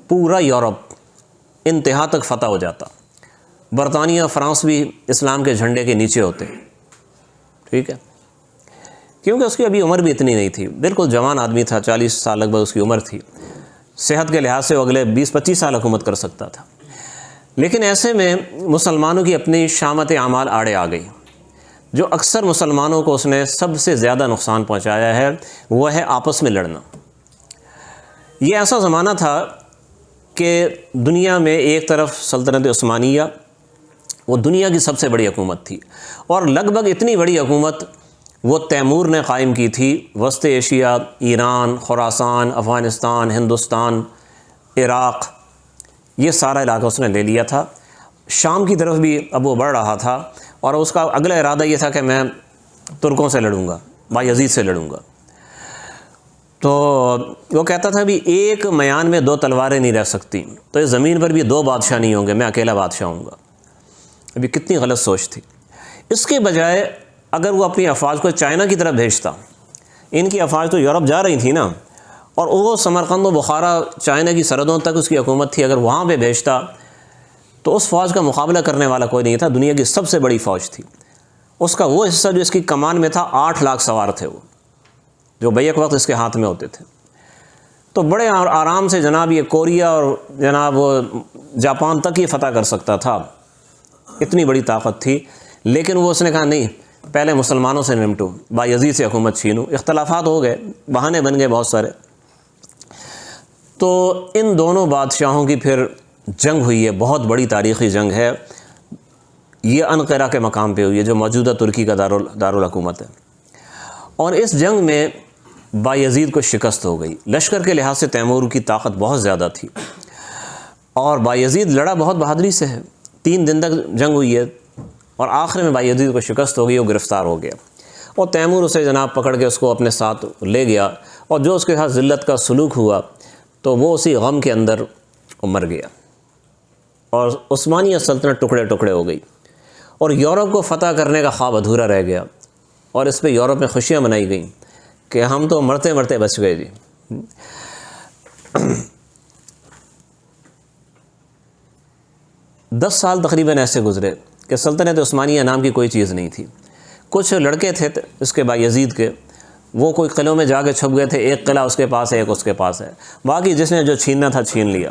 [SPEAKER 2] پورا یورپ انتہا تک فتح ہو جاتا، برطانیہ فرانس بھی اسلام کے جھنڈے کے نیچے ہوتے، ٹھیک ہے؟ کیونکہ اس کی ابھی عمر بھی اتنی نہیں تھی، بالکل جوان آدمی تھا، 40 سال لگ بھگ اس کی عمر تھی، صحت کے لحاظ سے وہ اگلے 20-25 سال حکومت کر سکتا تھا۔ لیکن ایسے میں مسلمانوں کی اپنی شامت اعمال آڑے آ گئی۔ جو اکثر مسلمانوں کو اس نے سب سے زیادہ نقصان پہنچایا ہے وہ ہے آپس میں لڑنا۔ یہ ایسا زمانہ تھا کہ دنیا میں ایک طرف سلطنت عثمانیہ، وہ دنیا کی سب سے بڑی حکومت تھی، اور لگ بھگ اتنی بڑی حکومت وہ تیمور نے قائم کی تھی۔ وسط ایشیا، ایران، خراسان، افغانستان، ہندوستان، عراق، یہ سارا علاقہ اس نے لے لیا تھا۔ شام کی طرف بھی اب وہ بڑھ رہا تھا، اور اس کا اگلا ارادہ یہ تھا کہ میں ترکوں سے لڑوں گا، بایزید سے لڑوں گا۔ تو وہ کہتا تھا بھی ایک میان میں 2 تلواریں نہیں رہ سکتی، تو اس زمین پر بھی 2 بادشاہ نہیں ہوں گے، میں اکیلا بادشاہ ہوں گا۔ ابھی کتنی غلط سوچ تھی۔ اس کے بجائے اگر وہ اپنی افواج کو چائنا کی طرف بھیجتا، ان کی افواج تو یورپ جا رہی تھی نا، اور وہ سمرقند و بخارا چائنا کی سرحدوں تک اس کی حکومت تھی، اگر وہاں پہ بھیجتا تو اس فوج کا مقابلہ کرنے والا کوئی نہیں تھا، دنیا کی سب سے بڑی فوج تھی۔ اس کا وہ حصہ جو اس کی کمان میں تھا، 8 لاکھ سوار تھے وہ، جو بیک وقت اس کے ہاتھ میں ہوتے تھے۔ تو بڑے آرام سے جناب یہ کوریا اور جناب وہ جاپان تک ہی فتح کر سکتا تھا، اتنی بڑی طاقت تھی۔ لیکن وہ اس نے کہا نہیں، پہلے مسلمانوں سے نمٹوں، بایزید سے حکومت چھینوں۔ اختلافات ہو گئے، بہانے بن گئے بہت سارے۔ تو ان دونوں بادشاہوں کی پھر جنگ ہوئی ہے، بہت بڑی تاریخی جنگ ہے۔ یہ انقرہ کے مقام پہ ہوئی ہے، جو موجودہ ترکی کا دارالحکومت ہے، اور اس جنگ میں بایزید کو شکست ہو گئی۔ لشکر کے لحاظ سے تیمور کی طاقت بہت زیادہ تھی، اور بایزید لڑا بہت بہادری سے ہے۔ 3 دن تک جنگ ہوئی ہے، اور آخر میں بایزید کو شکست ہو گئی، وہ گرفتار ہو گیا، اور تیمور اسے جناب پکڑ کے اس کو اپنے ساتھ لے گیا، اور جو اس کے ساتھ ذلت کا سلوک ہوا تو وہ اسی غم کے اندر مر گیا، اور عثمانیہ سلطنت ٹکڑے ٹکڑے ہو گئی، اور یورپ کو فتح کرنے کا خواب ادھورا رہ گیا، اور اس پہ یورپ میں خوشیاں منائی گئیں کہ ہم تو مرتے مرتے بچ گئے جی۔ 10 سال تقریباً ایسے گزرے کہ سلطنت عثمانیہ نام کی کوئی چیز نہیں تھی۔ کچھ لڑکے تھے اس کے بایزید کے، وہ کوئی قلعوں میں جا کے چھپ گئے تھے، ایک قلعہ اس کے پاس ہے، ایک اس کے پاس ہے، باقی جس نے جو چھیننا تھا چھین لیا۔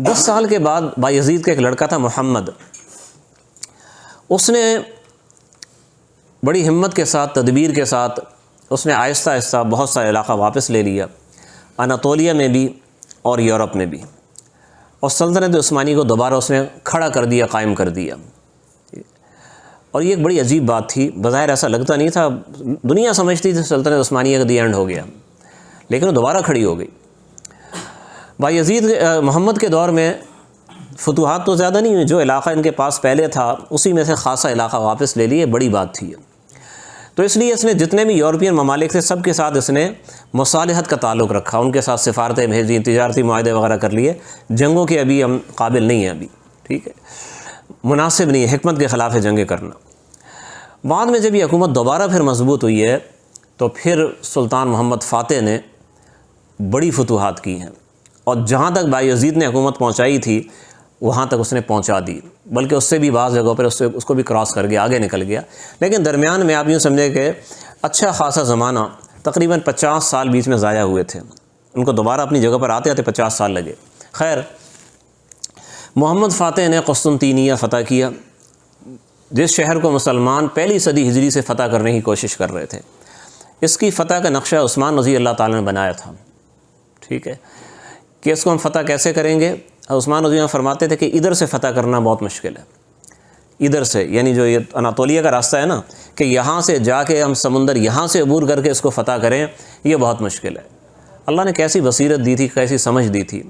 [SPEAKER 2] 10 سال کے بعد بایزید کا ایک لڑکا تھا محمد، اس نے بڑی ہمت کے ساتھ، تدبیر کے ساتھ، اس نے آہستہ آہستہ بہت سا علاقہ واپس لے لیا، اناطولیہ میں بھی اور یورپ میں بھی، اور سلطنت عثمانی کو دوبارہ اس نے کھڑا کر دیا، قائم کر دیا۔ اور یہ ایک بڑی عجیب بات تھی، بظاہر ایسا لگتا نہیں تھا، دنیا سمجھتی تھی سلطنت عثمانیہ کا دی اینڈ ہو گیا، لیکن وہ دوبارہ کھڑی ہو گئی۔ بایزید محمد کے دور میں فتوحات تو زیادہ نہیں ہوئی، جو علاقہ ان کے پاس پہلے تھا اسی میں سے خاصا علاقہ واپس لے لیے، بڑی بات تھی۔ تو اس لیے اس نے جتنے بھی یورپین ممالک تھے سب کے ساتھ اس نے مصالحت کا تعلق رکھا، ان کے ساتھ سفارتیں بھیجی، تجارتی معاہدے وغیرہ کر لیے۔ جنگوں کے ابھی ہم قابل نہیں ہیں، ابھی ٹھیک ہے، مناسب نہیں ہے، حکمت کے خلاف ہے جنگیں کرنا۔ بعد میں جب یہ حکومت دوبارہ پھر مضبوط ہوئی ہے تو پھر سلطان محمد فاتح نے بڑی فتوحات کی ہیں، اور جہاں تک بایزید نے حکومت پہنچائی تھی وہاں تک اس نے پہنچا دی، بلکہ اس سے بھی بعض جگہوں پر اس کو بھی کراس کر گیا، آگے نکل گیا۔ لیکن درمیان میں آپ یوں سمجھیں کہ اچھا خاصا زمانہ، تقریباً 50 سال بیچ میں ضائع ہوئے تھے، ان کو دوبارہ اپنی جگہ پر آتے آتے 50 سال لگے۔ خیر، محمد فاتح نے قسطنطینیہ فتح کیا، جس شہر کو مسلمان پہلی صدی ہجری سے فتح کرنے کی کوشش کر رہے تھے۔ اس کی فتح کا نقشہ عثمان رضی اللہ تعالیٰ نے بنایا تھا، ٹھیک ہے، کہ اس کو ہم فتح کیسے کریں گے۔ عثمان رضی اللہ فرماتے تھے کہ ادھر سے فتح کرنا بہت مشکل ہے، ادھر سے، یعنی جو یہ اناطولیہ کا راستہ ہے نا، کہ یہاں سے جا کے ہم سمندر یہاں سے عبور کر کے اس کو فتح کریں، یہ بہت مشکل ہے۔ اللہ نے کیسی بصیرت دی تھی، کیسی سمجھ دی تھی۔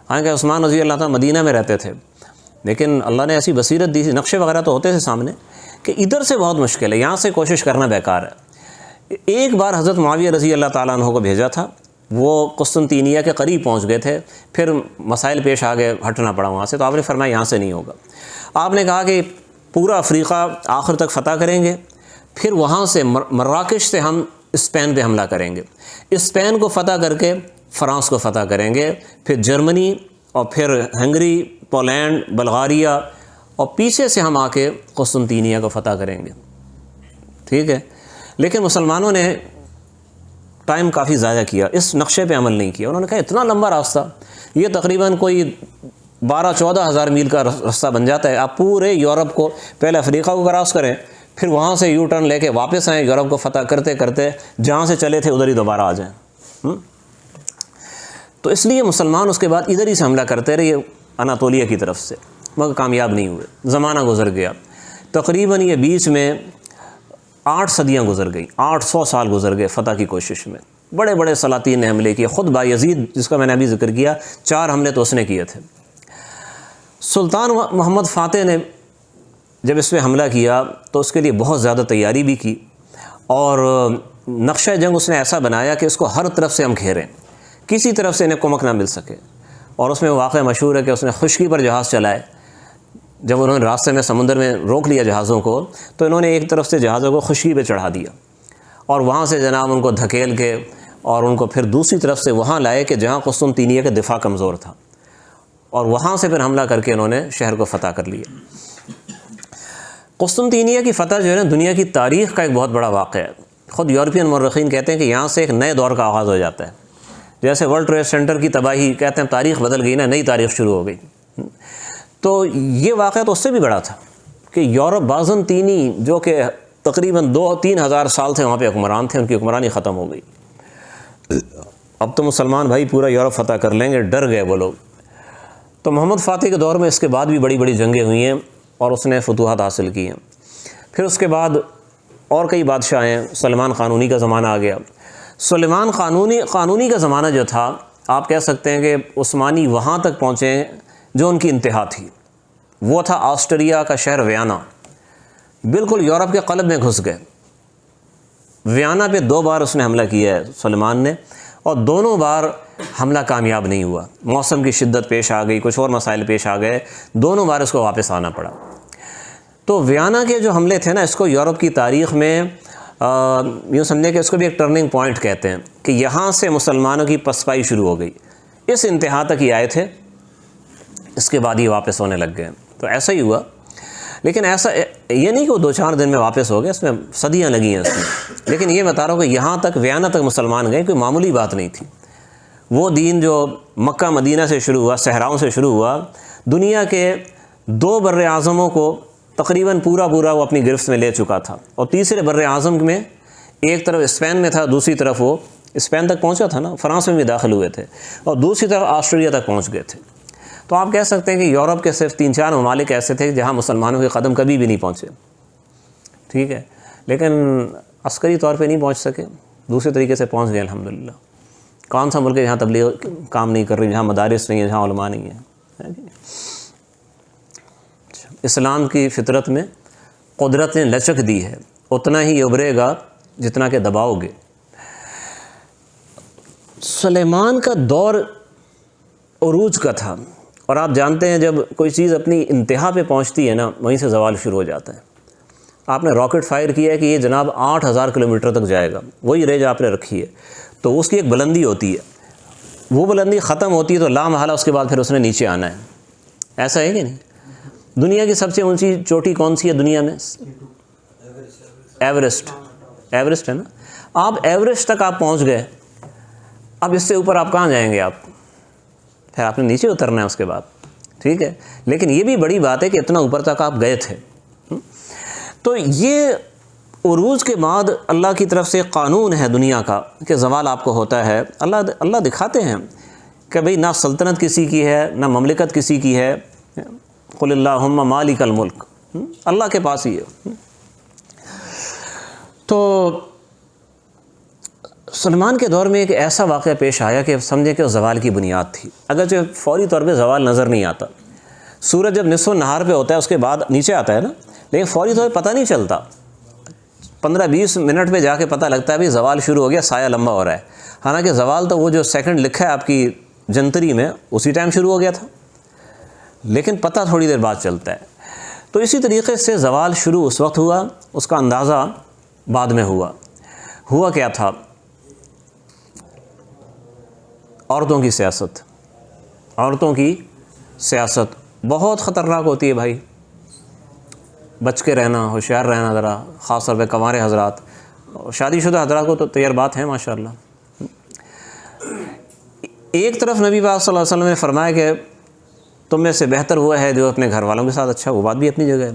[SPEAKER 2] حالانکہ عثمان رضی اللہ تعالیٰ مدینہ میں رہتے تھے، لیکن اللہ نے ایسی بصیرت دی تھی، نقشے وغیرہ تو ہوتے تھے سامنے، کہ ادھر سے بہت مشکل ہے، یہاں سے کوشش کرنا بیکار ہے۔ ایک بار حضرت معاویہ رضی اللہ تعالیٰ عنہ کو بھیجا تھا، وہ قسطنطینیہ کے قریب پہنچ گئے تھے، پھر مسائل پیش آ گئے، ہٹنا پڑا وہاں سے، تو آپ نے فرمایا یہاں سے نہیں ہوگا۔ آپ نے کہا کہ پورا افریقہ آخر تک فتح کریں گے، پھر وہاں سے مراکش سے ہم اسپین پہ حملہ کریں گے، اسپین کو فتح کر کے فرانس کو فتح کریں گے، پھر جرمنی، اور پھر ہنگری، پولینڈ، بلغاریہ، اور پیچھے سے ہم آ کے قسطنطینیہ کو فتح کریں گے، ٹھیک ہے۔ لیکن مسلمانوں نے ٹائم کافی ضائع کیا، اس نقشے پہ عمل نہیں کیا۔ انہوں نے کہا اتنا لمبا راستہ، یہ تقریباً کوئی 12-14 ہزار میل کا راستہ بن جاتا ہے، آپ پورے یورپ کو، پہلے افریقہ کو کراس کریں، پھر وہاں سے یو ٹرن لے کے واپس آئیں، یورپ کو فتح کرتے کرتے جہاں سے چلے تھے ادھر ہی دوبارہ آ جائیں۔ تو اس لیے مسلمان اس کے بعد ادھر ہی سے حملہ کرتے رہے اناطولیہ کی طرف سے، مگر کامیاب نہیں ہوئے۔ زمانہ گزر گیا، تقریباً یہ بیچ میں 8 صدیاں گزر گئی، 800 سال گزر گئے فتح کی کوشش میں۔ بڑے بڑے سلاطین نے حملے کیے، خود بایزید جس کا میں نے ابھی ذکر کیا، 4 حملے تو اس نے کیے تھے۔ سلطان محمد فاتح نے جب اس پہ حملہ کیا تو اس کے لیے بہت زیادہ تیاری بھی کی، اور نقشہ جنگ اس نے ایسا بنایا کہ اس کو ہر طرف سے ہم گھیریں، کسی طرف سے انہیں کمک نہ مل سکے۔ اور اس میں واقعہ مشہور ہے کہ اس نے خشکی پر جہاز چلائے، جب انہوں نے راستے میں سمندر میں روک لیا جہازوں کو، تو انہوں نے ایک طرف سے جہازوں کو خشکی پہ چڑھا دیا، اور وہاں سے جناب ان کو دھکیل کے اور ان کو پھر دوسری طرف سے وہاں لائے کہ جہاں قسطنطینیہ کا دفاع کمزور تھا، اور وہاں سے پھر حملہ کر کے انہوں نے شہر کو فتح کر لیا۔ قسطنطینیہ کی فتح جو ہے نا، دنیا کی تاریخ کا ایک بہت بڑا واقعہ ہے۔ خود یورپین مورخین کہتے ہیں کہ یہاں سے ایک نئے دور کا آغاز ہو جاتا ہے، جیسے ورلڈ ٹریڈ سینٹر کی تباہی، کہتے ہیں تاریخ بدل گئی نا، نئی تاریخ شروع ہو گئی۔ تو یہ واقعہ تو اس سے بھی بڑا تھا کہ یورپ بازنطینی جو کہ تقریباً 2-3 ہزار سال تھے وہاں پہ حکمران تھے، ان کی حکمرانی ختم ہو گئی۔ اب تو مسلمان بھائی پورا یورپ فتح کر لیں گے، ڈر گئے وہ لوگ۔ تو محمد فاتح کے دور میں اس کے بعد بھی بڑی بڑی جنگیں ہوئی ہیں اور اس نے فتوحات حاصل کی ہیں۔ پھر اس کے بعد اور کئی بادشاہ ہیں، سلمان قانونی کا زمانہ آ گیا۔ سلیمان قانونی کا زمانہ جو تھا، آپ کہہ سکتے ہیں کہ عثمانی وہاں تک پہنچے جو ان کی انتہا تھی، وہ تھا آسٹریا کا شہر ویانا، بالکل یورپ کے قلب میں گھس گئے۔ ویانا پہ 2 بار اس نے حملہ کیا ہے سلیمان نے، اور دونوں بار حملہ کامیاب نہیں ہوا، موسم کی شدت پیش آ گئی، کچھ اور مسائل پیش آ گئے، دونوں بار اس کو واپس آنا پڑا۔ تو ویانا کے جو حملے تھے نا، اس کو یورپ کی تاریخ میں یوں سمجھیں کہ اس کو بھی ایک ٹرننگ پوائنٹ کہتے ہیں، کہ یہاں سے مسلمانوں کی پسپائی شروع ہو گئی، اس انتہا تک یہ آئے تھے، اس کے بعد یہ واپس ہونے لگ گئے۔ تو ایسا ہی ہوا، لیکن ایسا یہ نہیں کہ وہ 2-4 دن میں واپس ہو گئے، اس میں صدیاں لگی ہیں اس میں۔ لیکن یہ بتا رہا ہوں کہ یہاں تک ویانا تک مسلمان گئے، کوئی معمولی بات نہیں تھی۔ وہ دین جو مکہ مدینہ سے شروع ہوا، صحراؤں سے شروع ہوا، دنیا کے 2 بر اعظموں کو تقریباً پورا وہ اپنی گرفت میں لے چکا تھا، اور تیسرے بر اعظم میں ایک طرف اسپین میں تھا، دوسری طرف وہ اسپین تک پہنچا تھا نا، فرانس میں بھی داخل ہوئے تھے، اور دوسری طرف آسٹریلیا تک پہنچ گئے تھے۔ تو آپ کہہ سکتے ہیں کہ یورپ کے صرف 3-4 ممالک ایسے تھے جہاں مسلمانوں کے قدم کبھی بھی نہیں پہنچے، ٹھیک ہے، لیکن عسکری طور پہ نہیں پہنچ سکے، دوسرے طریقے سے پہنچ گئے الحمدللہ۔ کون سا ملک ہے جہاں تبلیغ کام نہیں کر رہی، جہاں مدارس نہیں ہیں، جہاں علماء نہیں ہیں؟ اسلام کی فطرت میں قدرت نے لچک دی ہے، اتنا ہی ابھرے گا جتنا کہ دباؤ گے۔ سلیمان کا دور عروج کا تھا، اور آپ جانتے ہیں جب کوئی چیز اپنی انتہا پہ پہنچتی ہے نا، وہیں سے زوال شروع ہو جاتا ہے۔ آپ نے راکٹ فائر کیا ہے کہ یہ جناب 8000 کلومیٹر تک جائے گا، وہی رینج آپ نے رکھی ہے، تو اس کی ایک بلندی ہوتی ہے، وہ بلندی ختم ہوتی ہے تو لا محالہ اس کے بعد پھر اس نے نیچے آنا ہے، ایسا ہے کہ نہیں؟ دنیا کی سب سے اونچی چوٹی کون سی ہے دنیا میں؟ ایورسٹ ہے نا۔ آپ ایورسٹ تک آپ پہنچ گئے، اب اس سے اوپر آپ کہاں جائیں گے؟ آپ پھر آپ نے نیچے اترنا ہے اس کے بعد، ٹھیک ہے، لیکن یہ بھی بڑی بات ہے کہ اتنا اوپر تک آپ گئے تھے۔ تو یہ عروج کے بعد اللہ کی طرف سے قانون ہے دنیا کا کہ زوال آپ کو ہوتا ہے۔ اللہ دکھاتے ہیں کہ بھئی نہ سلطنت کسی کی ہے، نہ مملکت کسی کی ہے، قل اللہم مالک الملک، اللہ کے پاس ہی ہے۔ تو سلمان کے دور میں ایک ایسا واقعہ پیش آیا کہ سمجھے کہ وہ زوال کی بنیاد تھی، اگرچہ فوری طور پہ زوال نظر نہیں آتا۔ سورج جب نصف النہار پہ ہوتا ہے اس کے بعد نیچے آتا ہے نا، لیکن فوری طور پہ پتہ نہیں چلتا، 15-20 منٹ میں جا کے پتہ لگتا ہے بھی زوال شروع ہو گیا، سایہ لمبا ہو رہا ہے، حالانکہ زوال تو وہ جو سیکنڈ لکھا ہے آپ کی جنتری میں اسی ٹائم شروع ہو گیا تھا، لیکن پتہ تھوڑی دیر بعد چلتا ہے۔ تو اسی طریقے سے زوال شروع اس وقت ہوا، اس کا اندازہ بعد میں ہوا کیا تھا؟ عورتوں کی سیاست۔ عورتوں کی سیاست بہت خطرناک ہوتی ہے بھائی، بچ کے رہنا، ہوشیار رہنا ذرا، خاص طور پہ کنوارے حضرات، شادی شدہ حضرات کو تو تجربات ہیں ماشاءاللہ۔ ایک طرف نبی پاک صلی اللہ علیہ وسلم نے فرمایا کہ تم میں سے بہتر وہ ہے جو اپنے گھر والوں کے ساتھ اچھا، وہ بات بھی اپنی جگہ ہے۔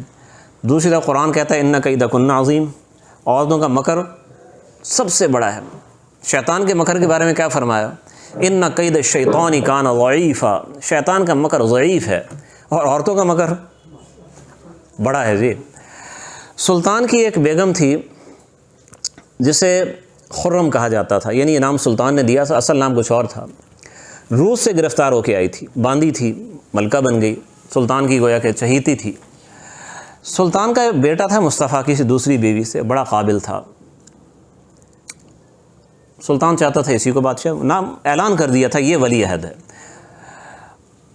[SPEAKER 2] دوسری طرف قرآن کہتا ہے ان کیدکن عظیم، عورتوں کا مکر سب سے بڑا ہے۔ شیطان کے مکر کے بارے میں کیا فرمایا؟ ان کید الشیطان کان ضعیفا، شیطان کا مکر ضعیف ہے، اور عورتوں کا مکر بڑا ہے جی۔ سلطان کی ایک بیگم تھی جسے خرم کہا جاتا تھا، یعنی یہ نام سلطان نے دیا تھا، اصل نام کچھ اور تھا۔ روس سے گرفتار ہو کے آئی تھی، باندی تھی، ملکہ بن گئی، سلطان کی گویا کہ چہیتی تھی۔ سلطان کا بیٹا تھا مصطفیٰ کسی دوسری بیوی سے، بڑا قابل تھا، سلطان چاہتا تھا اسی کو بادشاہ، نام اعلان کر دیا تھا یہ ولی عہد ہے۔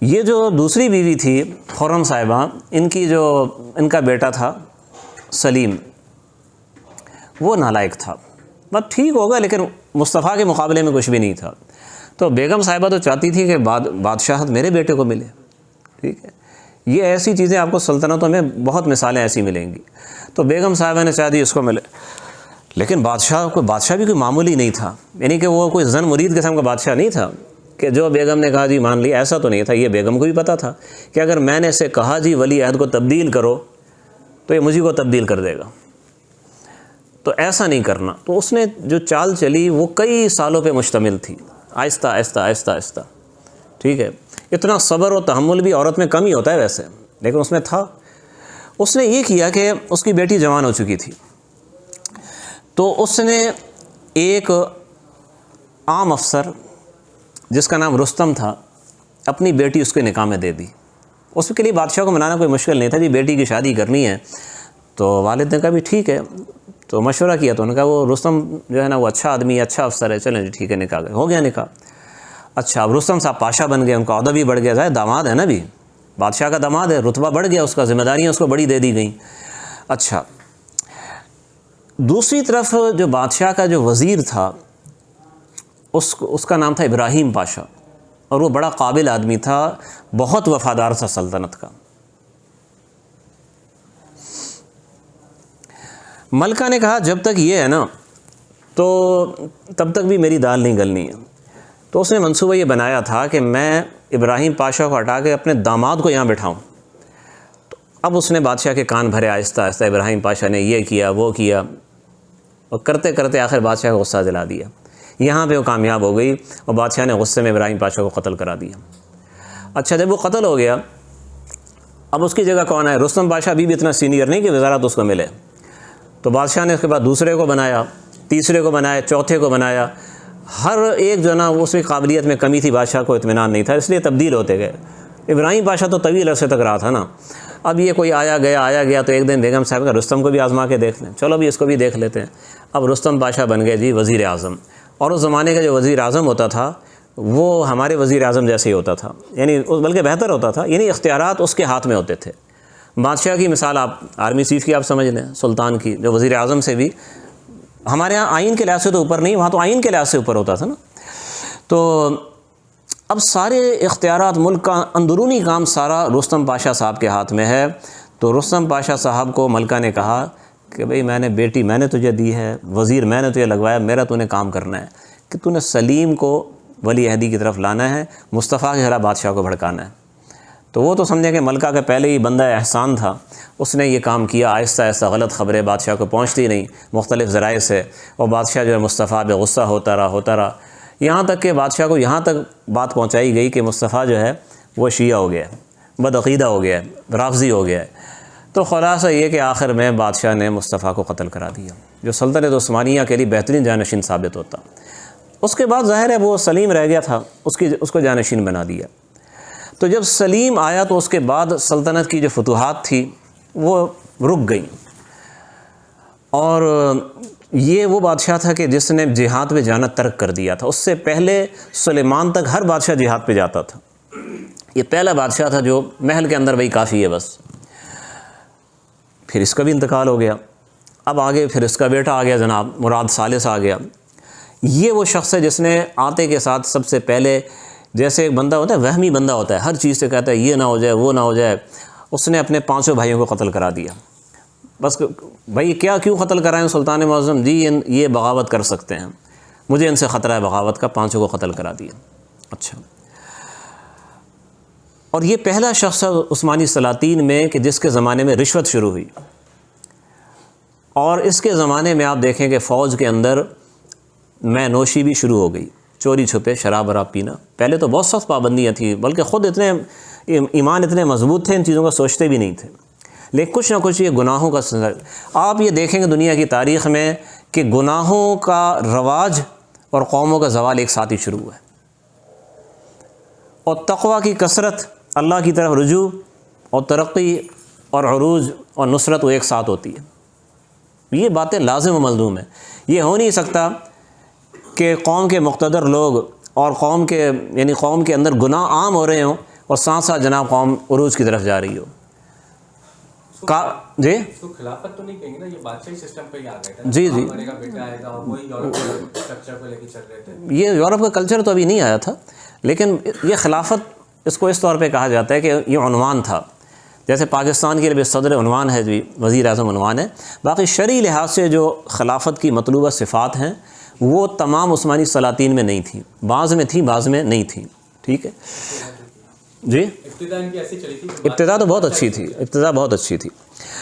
[SPEAKER 2] یہ جو دوسری بیوی تھی خرم صاحبہ، ان کا بیٹا تھا سلیم، وہ نالائق تھا، بس ٹھیک ہوگا لیکن مصطفیٰ کے مقابلے میں کچھ بھی نہیں تھا۔ تو بیگم صاحبہ تو چاہتی تھی کہ بادشاہت میرے بیٹے کو ملے، ٹھیک ہے، یہ ایسی چیزیں آپ کو سلطنتوں میں بہت مثالیں ایسی ملیں گی۔ تو بیگم صاحبہ نے چاہ دی اس کو ملے، لیکن بادشاہ بھی کوئی معمولی نہیں تھا، یعنی کہ وہ کوئی زن مرید قسم کا بادشاہ نہیں تھا کہ جو بیگم نے کہا جی مان لی، ایسا تو نہیں تھا۔ یہ بیگم کو بھی پتہ تھا کہ اگر میں نے اسے کہا جی ولی عہد کو تبدیل کرو تو یہ مجھے کو تبدیل کر دے گا، تو ایسا نہیں کرنا۔ تو اس نے جو چال چلی وہ کئی سالوں پہ مشتمل تھی، آہستہ آہستہ آہستہ آہستہ، ٹھیک ہے۔ اتنا صبر و تحمل بھی عورت میں کم ہی ہوتا ہے ویسے، لیکن اس میں تھا۔ اس نے یہ کیا کہ اس کی بیٹی جوان ہو چکی تھی، تو اس نے ایک عام افسر جس کا نام رستم تھا، اپنی بیٹی اس کے نکاح میں دے دی۔ اس کے لیے بادشاہ کو منانا کوئی مشکل نہیں تھا، جی بیٹی کی شادی کرنی ہے، تو والد نے کہا بھی ٹھیک ہے، تو مشورہ کیا تو انہوں نے کہا وہ رستم جو ہے نا وہ اچھا آدمی ہے، اچھا افسر ہے، چلیں جی ٹھیک ہے، نکاح ہو گیا نکاح۔ اچھا اب رستم صاحب پاشا بن گئے، ان کا عہدہ بھی بڑھ گیا، ظاہر داماد ہے نا، بھی بادشاہ کا داماد ہے، رتبہ بڑھ گیا اس کا، ذمہ داریاں اس کو بڑی دے دی گئیں۔ اچھا دوسری طرف جو بادشاہ کا جو وزیر تھا اس کا نام تھا ابراہیم پاشا، اور وہ بڑا قابل آدمی تھا، بہت وفادار تھا سلطنت کا۔ ملکہ نے کہا جب تک یہ ہے نا تو تب تک بھی میری دال نہیں گلنی ہے۔ تو اس نے منصوبہ یہ بنایا تھا کہ میں ابراہیم پاشا کو ہٹا کے اپنے داماد کو یہاں بٹھاؤں۔ تو اب اس نے بادشاہ کے کان بھرے آہستہ آہستہ، ابراہیم پاشا نے یہ کیا وہ کیا، اور کرتے کرتے آخر بادشاہ کو غصہ دلا دیا۔ یہاں پہ وہ کامیاب ہو گئی اور بادشاہ نے غصے میں ابراہیم پاشا کو قتل کرا دیا۔ اچھا جب وہ قتل ہو گیا، اب اس کی جگہ کون ہے؟ رستم پاشا ابھی بھی اتنا سینئر نہیں کہ وزارت اس کو ملے، تو بادشاہ نے اس کے بعد دوسرے کو بنایا، تیسرے کو بنایا، چوتھے کو بنایا، ہر ایک جو ہے نا اس کی قابلیت میں کمی تھی، بادشاہ کو اطمینان نہیں تھا، اس لیے تبدیل ہوتے گئے۔ ابراہیم پاشا تو طویل عرصے تک رہا تھا نا، اب یہ کوئی آیا گیا تو ایک دن بیگم صاحب کا رستم کو بھی آزما کے دیکھ لیں، چلو بھی اس کو بھی دیکھ لیتے ہیں۔ اب رستم پاشا بن گئے جی وزیر اعظم، اور اس زمانے کا جو وزیر اعظم ہوتا تھا وہ ہمارے وزیر اعظم جیسے ہی ہوتا تھا، یعنی بلکہ بہتر ہوتا تھا، یعنی اختیارات اس کے ہاتھ میں ہوتے تھے۔ بادشاہ کی مثال آپ آرمی چیف کی آپ سمجھ لیں، سلطان کی، جو وزیر اعظم سے بھی ہمارے ہاں آئین کے لحاظ سے تو اوپر نہیں، وہاں تو آئین کے لحاظ سے اوپر ہوتا تھا نا۔ تو اب سارے اختیارات، ملک کا اندرونی کام سارا رستم پاشا صاحب کے ہاتھ میں ہے۔ تو رستم پاشا صاحب کو ملکہ نے کہا کہ بھئی میں نے بیٹی میں نے تجھے دی ہے، وزیر میں نے تجھے لگوایا، میرا تو نے کام کرنا ہے کہ تو نے سلیم کو ولی عہدی کی طرف لانا ہے، مصطفیٰ کے خلاف بادشاہ کو بھڑکانا ہے۔ تو وہ تو سمجھے کہ ملکہ کا پہلے ہی بندہ احسان تھا، اس نے یہ کام کیا، آہستہ آہستہ غلط خبریں بادشاہ کو پہنچتی نہیں مختلف ذرائع سے، اور بادشاہ جو ہے مصطفیٰ پہ غصہ ہوتا رہا، یہاں تک کہ بادشاہ کو یہاں تک بات پہنچائی گئی کہ مصطفیٰ جو ہے وہ شیعہ ہو گیا ہے، بدعقیدہ ہو گیا ہے، رافضی ہو گیا ہے۔ تو خلاصہ یہ کہ آخر میں بادشاہ نے مصطفیٰ کو قتل کرا دیا، جو سلطنت عثمانیہ کے لیے بہترین جانشین ثابت ہوتا۔ اس کے بعد ظاہر ہے وہ سلیم رہ گیا تھا، اس کو جانشین بنا دیا۔ تو جب سلیم آیا تو اس کے بعد سلطنت کی جو فتوحات تھی وہ رک گئیں، اور یہ وہ بادشاہ تھا کہ جس نے جہاد پہ جانا ترک کر دیا تھا۔ اس سے پہلے سلیمان تک ہر بادشاہ جہاد پہ جاتا تھا، یہ پہلا بادشاہ تھا جو محل کے اندر وہی کافی ہے بس۔ پھر اس کا بھی انتقال ہو گیا، اب آگے پھر اس کا بیٹا آ گیا جناب مراد ثالث آ گیا۔ یہ وہ شخص ہے جس نے آتے کے ساتھ سب سے پہلے، جیسے ایک بندہ ہوتا ہے وہمی بندہ ہوتا ہے، ہر چیز سے کہتا ہے یہ نہ ہو جائے وہ نہ ہو جائے، اس نے اپنے 5 بھائیوں کو قتل کرا دیا۔ بس بھائی کیوں قتل کرائیں سلطان معظم جی، یہ بغاوت کر سکتے ہیں، مجھے ان سے خطرہ ہے بغاوت کا، 5 کو قتل کرا دیا۔ اچھا، اور یہ پہلا شخص ہے عثمانی سلاطین میں کہ جس کے زمانے میں رشوت شروع ہوئی، اور اس کے زمانے میں آپ دیکھیں کہ فوج کے اندر میں نوشی بھی شروع ہو گئی، چوری چھپے شراب وراب پینا۔ پہلے تو بہت سخت پابندیاں تھیں، بلکہ خود اتنے ایمان اتنے مضبوط تھے، ان چیزوں کا سوچتے بھی نہیں تھے، لیکن کچھ نہ کچھ یہ گناہوں کا آپ یہ دیکھیں گے دنیا کی تاریخ میں کہ گناہوں کا رواج اور قوموں کا زوال ایک ساتھ ہی شروع ہوا ہے، اور تقوی کی کثرت، اللہ کی طرف رجوع اور ترقی اور عروج اور نصرت وہ ایک ساتھ ہوتی ہے۔ یہ باتیں لازم و ملزوم ہیں، یہ ہو نہیں سکتا کہ قوم کے مقتدر لوگ اور قوم کے اندر گناہ عام ہو رہے ہوں اور ساتھ ساتھ جناب قوم عروج کی طرف جا رہی ہو۔ جی
[SPEAKER 3] تو خلافت تو نہیں کہیں گے نا، یہ بادشاہی سسٹم پہ ہی آ گئے تھے۔
[SPEAKER 2] جی
[SPEAKER 3] کا بیٹا آئے گا، وہی یورپ کے اسٹرکچر کو لے کے چل رہے تھے۔
[SPEAKER 2] یہ یورپ کا کلچر تو ابھی نہیں آیا تھا، لیکن یہ خلافت اس کو اس طور پہ کہا جاتا ہے کہ یہ عنوان تھا، جیسے پاکستان کے لیے صدر عنوان ہے جی، وزیر اعظم عنوان ہے۔ باقی شرعی لحاظ سے جو خلافت کی مطلوبہ صفات ہیں وہ تمام عثمانی سلاطین میں نہیں تھیں، بعض میں تھیں بعض میں نہیں تھیں، ٹھیک ہے جی۔
[SPEAKER 3] ابتدا ان کی ایسی چلی تھی،
[SPEAKER 2] ابتدا تو بہت اچھی تھی،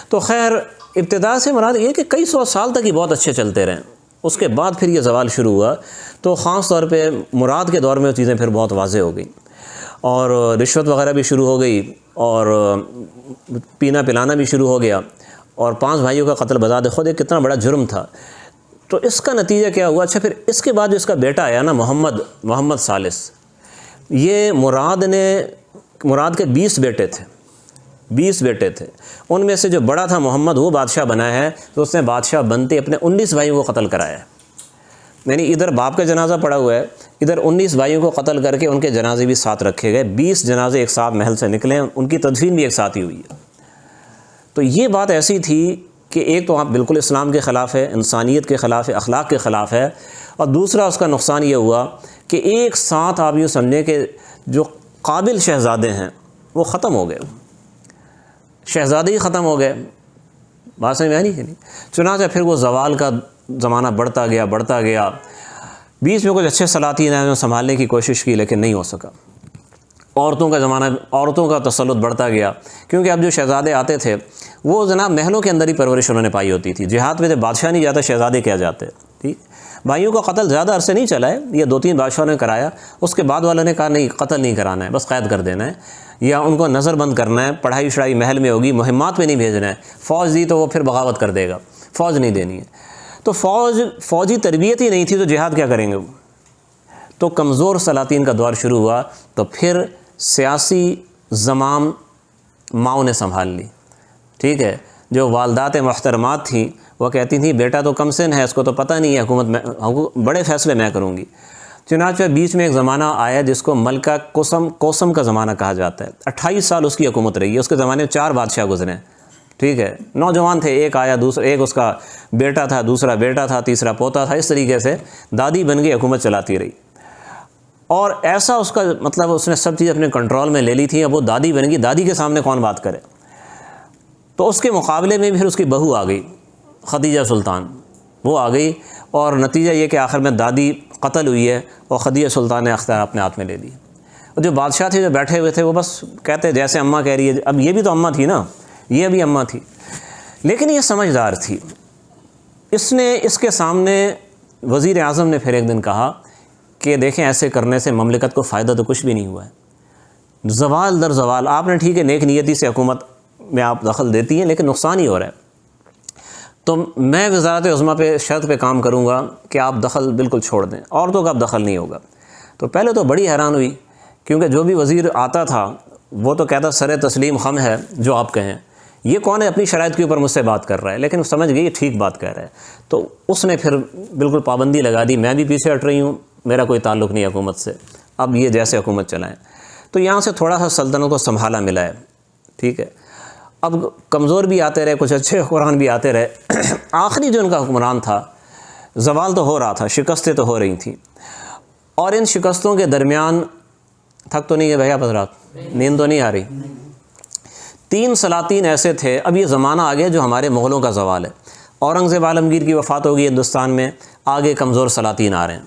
[SPEAKER 2] تو خیر ابتدا سے مراد یہ کہ کئی 100 سال تک ہی بہت اچھے چلتے رہے، اس کے بعد پھر یہ زوال شروع ہوا۔ تو خاص طور پہ مراد کے دور میں وہ چیزیں پھر بہت واضح ہو گئیں، اور رشوت وغیرہ بھی شروع ہو گئی، اور پینا پلانا بھی شروع ہو گیا، اور 5 بھائیوں کا قتل بذات خود ایک کتنا بڑا جرم تھا۔ تو اس کا نتیجہ کیا ہوا؟ اچھا پھر اس کے بعد جو اس کا بیٹا آیا نا محمد ثالث، یہ مراد کے 20 بیٹے تھے، ان میں سے جو بڑا تھا محمد وہ بادشاہ بنا ہے، تو اس نے بادشاہ بنتے اپنے 19 بھائیوں کو قتل کرایا ہے، یعنی ادھر باپ کا جنازہ پڑا ہوا ہے، ادھر 19 بھائیوں کو قتل کر کے ان کے جنازے بھی ساتھ رکھے گئے، 20 جنازے ایک ساتھ محل سے نکلے، ان کی تدفین بھی ایک ساتھ ہی ہوئی ہے۔ تو یہ بات ایسی تھی کہ ایک تو آپ بالکل اسلام کے خلاف ہے، انسانیت کے خلاف ہے، اخلاق کے خلاف ہے، اور دوسرا اس کا نقصان یہ ہوا کہ ایک ساتھ آپ یوں سمجھیں کہ جو قابل شہزادے ہیں وہ ختم ہو گئے، شہزادے ہی ختم ہو گئے، بات سمجھ میں آئی نہیں؟ چنانچہ پھر وہ زوال کا زمانہ بڑھتا گیا، بیچ میں کچھ اچھے سلاطین ہیں سنبھالنے کی کوشش کی لیکن نہیں ہو سکا۔ عورتوں کا زمانہ، عورتوں کا تسلط بڑھتا گیا، کیونکہ اب جو شہزادے آتے تھے وہ جناب محلوں کے اندر ہی پرورش انہوں نے پائی ہوتی تھی، جہاد میں جب بادشاہ نہیں جاتا شہزادے کیا جاتے، ٹھیک، بھائیوں کا قتل زیادہ عرصے نہیں چلا ہے، یہ 2-3 بادشاہوں نے کرایا، اس کے بعد والوں نے کہا نہیں قتل نہیں کرانا ہے، بس قید کر دینا ہے یا ان کو نظر بند کرنا ہے، پڑھائی شڑھائی محل میں ہوگی، مہمات میں نہیں بھیجنا ہے، فوج دی تو وہ پھر بغاوت کر دے گا، فوج نہیں دینی ہے، تو فوجی تربیت ہی نہیں تھی تو جہاد کیا کریں گے وہ؟ تو کمزور سلاطین کا دور شروع ہوا، تو پھر سیاسی زمام ماؤں نے سنبھال لی، ٹھیک ہے، جو والدات محترمات تھیں وہ کہتی تھیں بیٹا تو کم سن ہے، اس کو تو پتہ نہیں ہے، حکومت میں بڑے فیصلے میں کروں گی۔ چنانچہ بیچ میں ایک زمانہ آیا جس کو ملکہ کوسم کا زمانہ کہا جاتا ہے، 28 سال اس کی حکومت رہی ہے، اس کے زمانے میں 4 بادشاہ گزرے ہیں، ٹھیک ہے، نوجوان تھے، ایک آیا ایک اس کا بیٹا تھا، دوسرا بیٹا تھا، تیسرا پوتا تھا، اس طریقے سے دادی بن کے حکومت چلاتی رہی، اور ایسا اس کا مطلب اس نے سب چیز اپنے کنٹرول میں لے لی تھی، اب وہ دادی بن گئی، دادی کے سامنے کون بات کرے؟ تو اس کے مقابلے میں پھر اس کی بہو آ گئی خدیجہ سلطان، وہ آ گئی، اور نتیجہ یہ کہ آخر میں دادی قتل ہوئی ہے اور خدیجہ سلطان نے اختیار اپنے ہاتھ میں لے لی، اور جو بادشاہ تھے جو بیٹھے ہوئے تھے وہ بس کہتے جیسے اماں کہہ رہی ہے، اب یہ بھی تو اماں تھی نا، یہ بھی اماں تھی، لیکن یہ سمجھدار تھی، اس نے اس کے سامنے وزیر اعظم نے پھر ایک دن کہا کہ دیکھیں ایسے کرنے سے مملکت کو فائدہ تو کچھ بھی نہیں ہوا ہے، زوال در زوال، آپ نے ٹھیک ہے نیک نیتی سے حکومت میں آپ دخل دیتی ہیں لیکن نقصان ہی ہو رہا ہے، تو میں وزارت عظمیٰ پہ شرط پہ کام کروں گا کہ آپ دخل بالکل چھوڑ دیں، عورتوں کا اب دخل نہیں ہوگا۔ تو پہلے تو بڑی حیران ہوئی، کیونکہ جو بھی وزیر آتا تھا وہ تو کہتا سر تسلیم خم ہے جو آپ کہیں، یہ کون ہے اپنی شرائط کے اوپر مجھ سے بات کر رہا ہے، لیکن سمجھ گئی یہ ٹھیک بات کہہ رہا ہے، تو اس نے پھر بالکل پابندی لگا دی، میں بھی پیچھے ہٹ رہی ہوں، میرا کوئی تعلق نہیں حکومت سے، اب یہ جیسے حکومت چلائیں، تو یہاں سے تھوڑا سا سلطنت کو سنبھالا ملا ہے، ٹھیک ہے، اب کمزور بھی آتے رہے، کچھ اچھے حکمران بھی آتے رہے، آخری جو ان کا حکمران تھا زوال تو ہو رہا تھا، شکستیں تو ہو رہی تھیں، اور ان شکستوں کے درمیان تھک تو نہیں ہے بھیا حضرات، نیند تو نہیں آ رہی، 3 سلاطین ایسے تھے، اب یہ زمانہ آ گیا جو ہمارے مغلوں کا زوال ہے، اورنگزیب عالمگیر کی وفات ہوگی ہندوستان میں، آگے کمزور سلاطین آ رہے ہیں،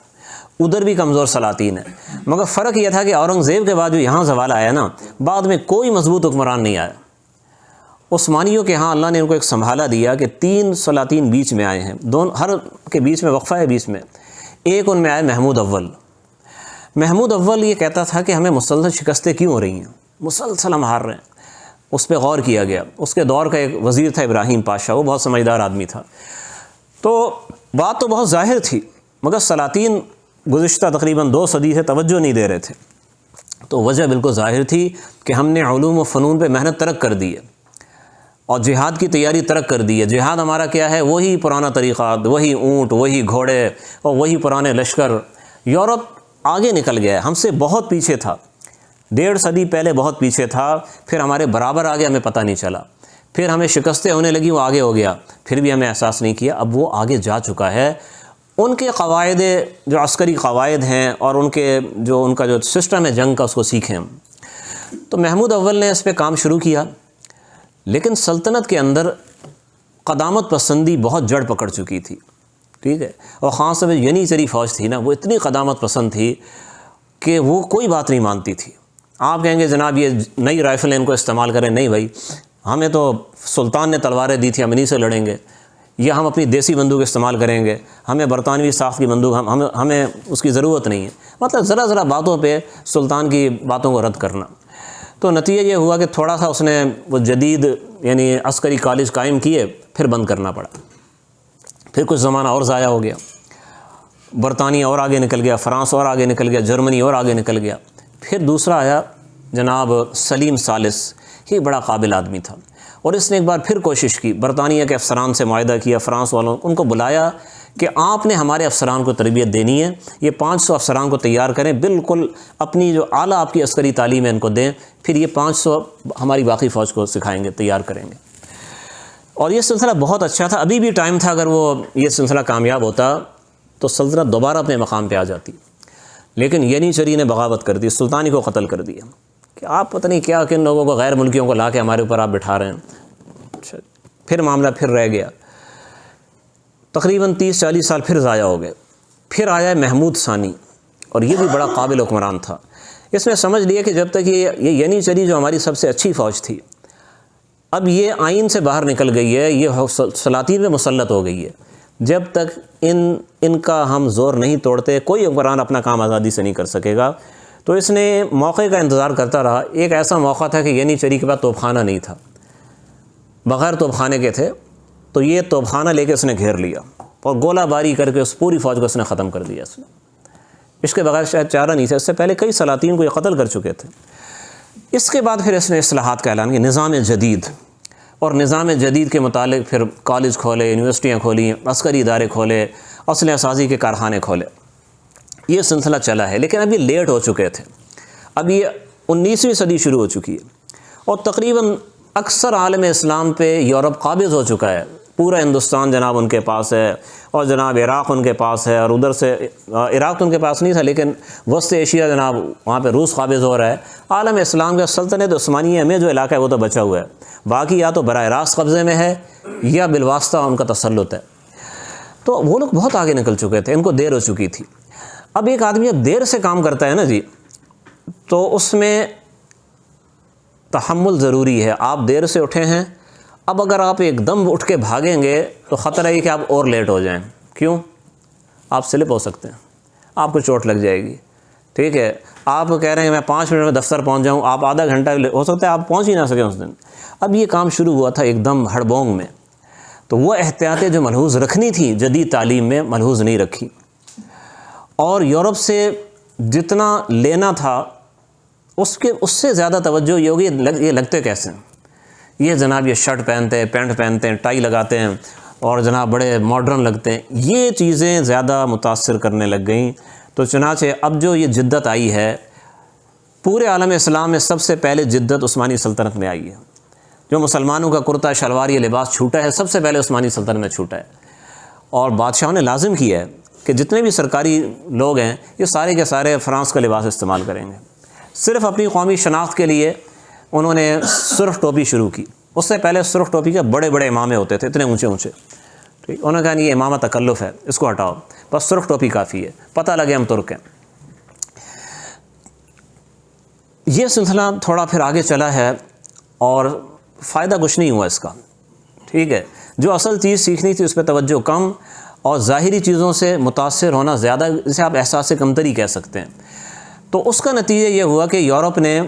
[SPEAKER 2] ادھر بھی کمزور سلاطین ہیں، مگر فرق یہ تھا کہ اورنگزیب کے بعد جو یہاں زوال آیا نا، بعد میں کوئی مضبوط حکمران نہیں آیا، عثمانیوں کے ہاں اللہ نے ان کو ایک سنبھالا دیا کہ 3 سلاطین بیچ میں آئے ہیں، ہر کے بیچ میں وقفہ ہے، بیچ میں ایک ان میں آئے محمود اول۔ محمود اول یہ کہتا تھا کہ ہمیں مسلسل شکستیں کیوں ہو رہی ہیں، مسلسل ہم ہار رہے ہیں، اس پہ غور کیا گیا، اس کے دور کا ایک وزیر تھا ابراہیم پاشا، وہ بہت سمجھدار آدمی تھا، تو بات تو بہت ظاہر تھی، مگر سلاطین گزشتہ تقریباً 2 صدی سے توجہ نہیں دے رہے تھے، تو وجہ بالکل ظاہر تھی کہ ہم نے علوم و فنون پہ محنت ترک کر دی ہے، اور جہاد کی تیاری ترک کر دی ہے، جہاد ہمارا کیا ہے، وہی پرانا طریقہ، وہی اونٹ، وہی گھوڑے اور وہی پرانے لشکر، یورپ آگے نکل گیا ہے، ہم سے بہت پیچھے تھا، 1.5 صدی پہلے بہت پیچھے تھا، پھر ہمارے برابر آگے ہمیں پتہ نہیں چلا، پھر ہمیں شکستیں ہونے لگی، وہ آگے ہو گیا، پھر بھی ہمیں احساس نہیں کیا، اب وہ آگے جا چکا ہے، ان کے قواعد جو عسکری قواعد ہیں اور ان کا جو سسٹم ہے جنگ کا، اس کو سیکھیں ہم۔ تو محمود اول نے اس پہ کام شروع کیا، لیکن سلطنت کے اندر قدامت پسندی بہت جڑ پکڑ چکی تھی، ٹھیک ہے، اور خاص طور پہ ینیچری فوج تھی نا، وہ اتنی قدامت پسند تھی کہ وہ کوئی بات نہیں مانتی تھی، آپ کہیں گے جناب یہ نئی رائفل ان کو استعمال کریں، نہیں بھائی، ہمیں تو سلطان نے تلواریں دی تھی، ہم انہی سے لڑیں گے، یا ہم اپنی دیسی بندوق استعمال کریں گے، ہمیں برطانوی ساخت کی بندوق ہمیں اس کی ضرورت نہیں ہے، مطلب ذرا باتوں پہ سلطان کی باتوں کو رد کرنا۔ تو نتیجہ یہ ہوا کہ تھوڑا سا اس نے وہ جدید یعنی عسکری کالج قائم کیے، پھر بند کرنا پڑا، پھر کچھ زمانہ اور ضائع ہو گیا، برطانیہ اور آگے نکل گیا، فرانس اور آگے نکل گیا، جرمنی اور آگے نکل گیا، پھر دوسرا آیا جناب سلیم ثالث، یہ بڑا قابل آدمی تھا، اور اس نے ایک بار پھر کوشش کی، برطانیہ کے افسران سے معاہدہ کیا، فرانس والوں ان کو بلایا کہ آپ نے ہمارے افسران کو تربیت دینی ہے، یہ 500 افسران کو تیار کریں، بالکل اپنی جو اعلیٰ آپ کی عسکری تعلیم ہے ان کو دیں، پھر یہ 500 ہماری باقی فوج کو سکھائیں گے، تیار کریں گے، اور یہ سلسلہ بہت اچھا تھا، ابھی بھی ٹائم تھا، اگر وہ یہ سلسلہ کامیاب ہوتا تو سلطنت دوبارہ اپنے مقام پہ آ جاتی، لیکن ینیچری نے بغاوت کر دی، سلطانی کو قتل کر دیا کہ آپ پتہ نہیں کیا کن لوگوں کو، غیر ملکیوں کو لا کے ہمارے اوپر آپ بٹھا رہے ہیں، اچھا پھر معاملہ پھر رہ گیا، تقریباً 30-40 سال پھر ضائع ہو گئے، پھر آیا محمود ثانی، اور یہ بھی بڑا قابل حکمران تھا، اس نے سمجھ لیا کہ جب تک یہ ینیچری جو ہماری سب سے اچھی فوج تھی، اب یہ آئین سے باہر نکل گئی ہے، یہ سلاطین میں مسلط ہو گئی ہے، جب تک ان کا ہم زور نہیں توڑتے کوئی حکمران اپنا کام آزادی سے نہیں کر سکے گا۔ تو اس نے موقع کا انتظار کرتا رہا۔ ایک ایسا موقع تھا کہ یعنی چری کے بعد توپ خانہ نہیں تھا، بغیر توپ خانے کے تھے، تو یہ توپ خانہ لے کے اس نے گھیر لیا اور گولہ باری کر کے اس پوری فوج کو اس نے ختم کر دیا۔ اس کے بغیر شاید چارہ نہیں تھا، اس سے پہلے کئی سلاطین کو یہ قتل کر چکے تھے۔ اس کے بعد پھر اس نے اصلاحات کا اعلان کیا، نظام جدید، اور نظام جدید کے متعلق پھر کالج کھولے، یونیورسٹیاں کھولیں، عسکری ادارے کھولے، اسلحہ سازی کے کارخانے کھولے۔ یہ سلسلہ چلا ہے، لیکن ابھی لیٹ ہو چکے تھے، اب یہ 19ویں صدی شروع ہو چکی ہے اور تقریباً اکثر عالم اسلام پہ یورپ قابض ہو چکا ہے۔ پورا ہندوستان جناب ان کے پاس ہے، اور جناب عراق ان کے پاس ہے، اور ادھر سے عراق تو ان کے پاس نہیں تھا لیکن وسط ایشیا جناب وہاں پہ روس قابض ہو رہا ہے۔ عالم اسلام کا سلطنت عثمانیہ میں جو علاقہ ہے وہ تو بچا ہوا ہے، باقی یا تو براہ راست قبضے میں ہے یا بالواسطہ ان کا تسلط ہے۔ تو وہ لوگ بہت آگے نکل چکے تھے، ان کو دیر ہو چکی تھی۔ اب ایک آدمی جب دیر سے کام کرتا ہے نا جی، تو اس میں تحمل ضروری ہے۔ آپ دیر سے اٹھے ہیں، اب اگر آپ ایک دم اٹھ کے بھاگیں گے تو خطرہ ہے کہ آپ اور لیٹ ہو جائیں۔ کیوں؟ آپ سلپ ہو سکتے ہیں، آپ کو چوٹ لگ جائے گی، ٹھیک ہے۔ آپ کہہ رہے ہیں میں 5 منٹ میں دفتر پہنچ جاؤں، آپ آدھا گھنٹہ ہو سکتا ہے آپ پہنچ ہی نہ سکیں اس دن۔ اب یہ کام شروع ہوا تھا ایک دم ہڑبونگ میں، تو وہ احتیاطیں جو ملحوظ رکھنی تھی جدید تعلیم میں ملحوظ نہیں رکھی، اور یورپ سے جتنا لینا تھا اس سے زیادہ توجہ یہ ہوگی یہ لگتے کیسے ہیں، یہ جناب یہ شرٹ پہنتے ہیں، پینٹ پہنتے ہیں، ٹائی لگاتے ہیں، اور جناب بڑے ماڈرن لگتے ہیں، یہ چیزیں زیادہ متاثر کرنے لگ گئیں۔ تو چنانچہ اب جو یہ جدت آئی ہے پورے عالم اسلام میں، سب سے پہلے جدت عثمانی سلطنت میں آئی ہے۔ جو مسلمانوں کا کرتا شلوار یہ لباس چھوٹا ہے، سب سے پہلے عثمانی سلطنت میں چھوٹا ہے، اور بادشاہوں نے لازم کیا ہے کہ جتنے بھی سرکاری لوگ ہیں یہ سارے کے سارے فرانس کا لباس استعمال کریں گے۔ صرف اپنی قومی شناخت کے لیے انہوں نے سرخ ٹوپی شروع کی۔ اس سے پہلے سرخ ٹوپی کے بڑے بڑے امامے ہوتے تھے، اتنے اونچے اونچے، ٹھیک۔ انہوں نے کہا نہیں، یہ امامہ تکلف ہے، اس کو ہٹاؤ، بس سرخ ٹوپی کافی ہے، پتہ لگے ہم ترک ہیں۔ یہ سلسلہ تھوڑا پھر آگے چلا ہے اور فائدہ کچھ نہیں ہوا اس کا، ٹھیک ہے۔ جو اصل چیز سیکھنی تھی اس پہ توجہ کم، اور ظاہری چیزوں سے متاثر ہونا زیادہ، جسے آپ احساس کمتری کہہ سکتے ہیں۔ تو اس کا نتیجہ یہ ہوا کہ یورپ نے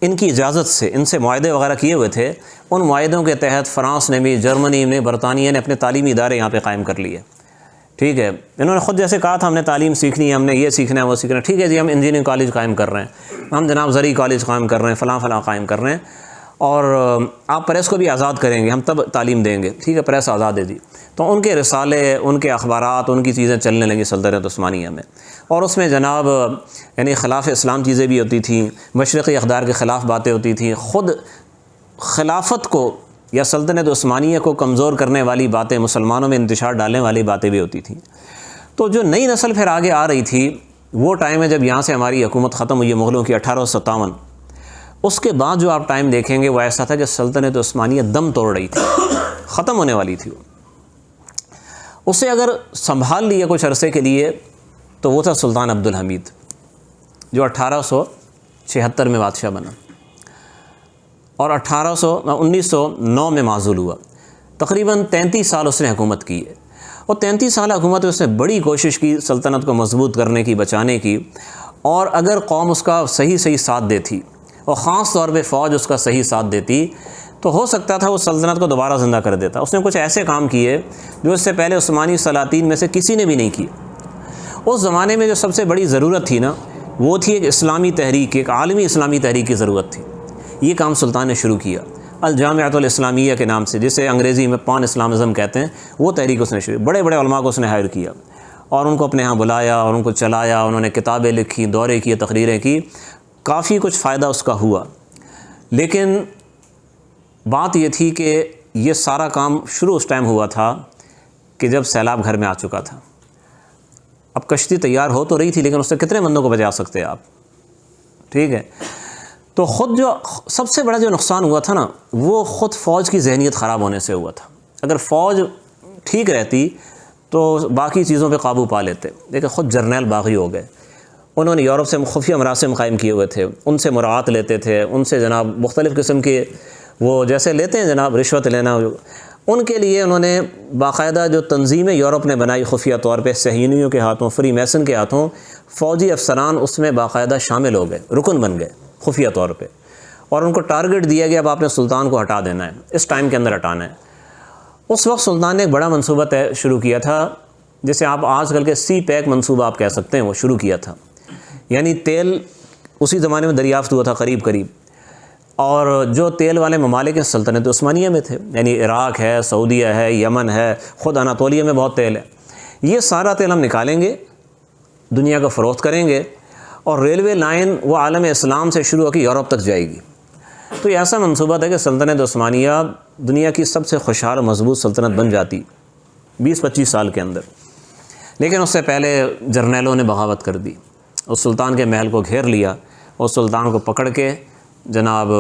[SPEAKER 2] ان کی اجازت سے ان سے معاہدے وغیرہ کیے ہوئے تھے، ان معاہدوں کے تحت فرانس نے بھی، جرمنی نے، برطانیہ نے اپنے تعلیمی ادارے یہاں پہ قائم کر لیے، ٹھیک ہے۔ انہوں نے خود جیسے کہا تھا ہم نے تعلیم سیکھنی ہے، ہم نے یہ سیکھنا ہے وہ سیکھنا ہے، ٹھیک ہے جی، ہم انجینئرنگ کالج قائم کر رہے ہیں، ہم جناب زرعی کالج قائم کر رہے ہیں، فلاں فلاں قائم کر رہے ہیں، اور آپ پریس کو بھی آزاد کریں گے، ہم تب تعلیم دیں گے، ٹھیک ہے، پریس آزاد ہے جی۔ تو ان کے رسالے، ان کے اخبارات، ان کی چیزیں چلنے لگیں سلطنت عثمانیہ میں، اور اس میں جناب یعنی خلاف اسلام چیزیں بھی ہوتی تھیں، مشرقی اقدار کے خلاف باتیں ہوتی تھیں، خود خلافت کو یا سلطنت عثمانیہ کو کمزور کرنے والی باتیں، مسلمانوں میں انتشار ڈالنے والی باتیں بھی ہوتی تھیں۔ تو جو نئی نسل پھر آگے آ رہی تھی، وہ ٹائم ہے جب یہاں سے ہماری حکومت ختم ہوئی ہے مغلوں کی 1857۔ اس کے بعد جو آپ ٹائم دیکھیں گے وہ ایسا تھا کہ سلطنت عثمانیہ دم توڑ رہی تھی، ختم ہونے والی تھی۔ اسے اگر سنبھال لیا کچھ عرصے کے لیے تو وہ تھا سلطان عبدالحمید، جو 1876 میں بادشاہ بنا اور 1909 میں معزول ہوا۔ تقریباً 33 سال اس نے حکومت کی ہے، اور 33 سال حکومت میں اس نے بڑی کوشش کی سلطنت کو مضبوط کرنے کی، بچانے کی، اور اگر قوم اس کا صحیح ساتھ دیتی، اور خاص طور پہ فوج اس کا صحیح ساتھ دیتی، تو ہو سکتا تھا وہ سلطنت کو دوبارہ زندہ کر دیتا۔ اس نے کچھ ایسے کام کیے جو اس سے پہلے عثمانی سلاطین میں سے کسی نے بھی نہیں کیے۔ اس زمانے میں جو سب سے بڑی ضرورت تھی نا، وہ تھی ایک اسلامی تحریک، ایک عالمی اسلامی تحریک کی ضرورت تھی۔ یہ کام سلطان نے شروع کیا، الجامعۃ الاسلامیہ کے نام سے، جسے انگریزی میں پان اسلامزم کہتے ہیں، وہ تحریک اس نے شروع، بڑے بڑے علماء کو اس نے ہائر کیا، اور ان کو اپنے ہاں بلایا اور ان کو چلایا، انہوں نے کتابیں لکھی، دورے کیے، تقریریں کی، کافی کچھ فائدہ اس کا ہوا۔ لیکن بات یہ تھی کہ یہ سارا کام شروع اس ٹائم ہوا تھا کہ جب سیلاب گھر میں آ چکا تھا۔ اب کشتی تیار ہو تو رہی تھی، لیکن اس سے کتنے بندوں کو بچا سکتے آپ، ٹھیک ہے۔ تو خود جو سب سے بڑا جو نقصان ہوا تھا نا، وہ خود فوج کی ذہنیت خراب ہونے سے ہوا تھا۔ اگر فوج ٹھیک رہتی تو باقی چیزوں پہ قابو پا لیتے، لیکن خود جرنیل باغی ہو گئے۔ انہوں نے یورپ سے خفیہ مراسم قائم کیے ہوئے تھے، ان سے مراعات لیتے تھے، ان سے جناب مختلف قسم کے وہ جیسے لیتے ہیں جناب رشوت لینا، ان کے لیے انہوں نے باقاعدہ جو تنظیمیں یورپ نے بنائی خفیہ طور پہ، صہیونیوں کے ہاتھوں، فری میسن کے ہاتھوں، فوجی افسران اس میں باقاعدہ شامل ہو گئے، رکن بن گئے خفیہ طور پہ، اور ان کو ٹارگٹ دیا گیا اب آپ نے سلطان کو ہٹا دینا ہے، اس ٹائم کے اندر ہٹانا ہے۔ اس وقت سلطان نے ایک بڑا منصوبہ شروع کیا تھا، جسے آپ آج کل کے سی پیک منصوبہ آپ کہہ سکتے ہیں، وہ شروع کیا تھا۔ یعنی تیل اسی زمانے میں دریافت ہوا تھا قریب، اور جو تیل والے ممالک سلطنت عثمانیہ میں تھے، یعنی عراق ہے، سعودیہ ہے، یمن ہے، خود اناطولیہ میں بہت تیل ہے، یہ سارا تیل ہم نکالیں گے، دنیا کو فروخت کریں گے، اور ریلوے لائن وہ عالم اسلام سے شروع ہو کے یورپ تک جائے گی۔ تو یہ ایسا منصوبہ تھا کہ سلطنت عثمانیہ دنیا کی سب سے خوشحال مضبوط سلطنت بن جاتی 20-25 سال کے اندر۔ لیکن اس سے پہلے جرنیلوں نے بغاوت کر دی، اس سلطان کے محل کو گھیر لیا، اس سلطان کو پکڑ کے جناب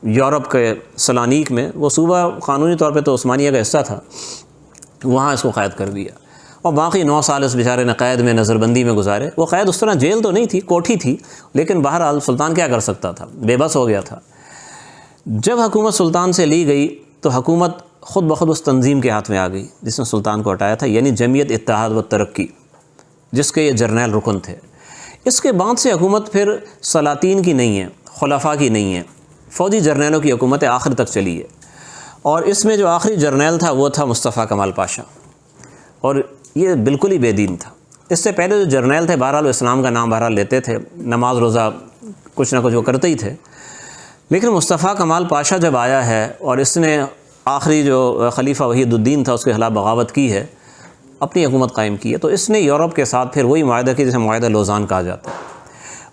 [SPEAKER 2] یورپ کے سلانیک میں، وہ صوبہ قانونی طور پہ تو عثمانیہ کا حصہ تھا، وہاں اس کو قید کر دیا، اور باقی 9 سال اس بیچارے نے قید میں، نظر بندی میں گزارے۔ وہ قید اس طرح جیل تو نہیں تھی، کوٹھی تھی، لیکن بہرحال سلطان کیا کر سکتا تھا، بے بس ہو گیا تھا۔ جب حکومت سلطان سے لی گئی تو حکومت خود بخود اس تنظیم کے ہاتھ میں آ گئی جس نے سلطان کو ہٹایا تھا، یعنی جمعیت اتحاد و ترقی، جس کے یہ جرنیل رکن تھے۔ اس کے بعد سے حکومت پھر سلاطین کی نہیں ہے، خلفاء کی نہیں ہے، فوجی جرنیلوں کی حکومت آخر تک چلی ہے، اور اس میں جو آخری جرنیل تھا وہ تھا مصطفیٰ کمال پاشا، اور یہ بالکل ہی بے دین تھا۔ اس سے پہلے جو جرنیل تھے بہرحال اسلام کا نام بہرحال لیتے تھے، نماز روزہ کچھ نہ کچھ وہ کرتے ہی تھے، لیکن مصطفیٰ کمال پاشا جب آیا ہے اور اس نے آخری جو خلیفہ وحید الدین تھا اس کے خلاف بغاوت کی ہے، اپنی حکومت قائم کی ہے، تو اس نے یورپ کے ساتھ پھر وہی معاہدہ کی جسے معاہدہ لوزان کہا جاتا ہے۔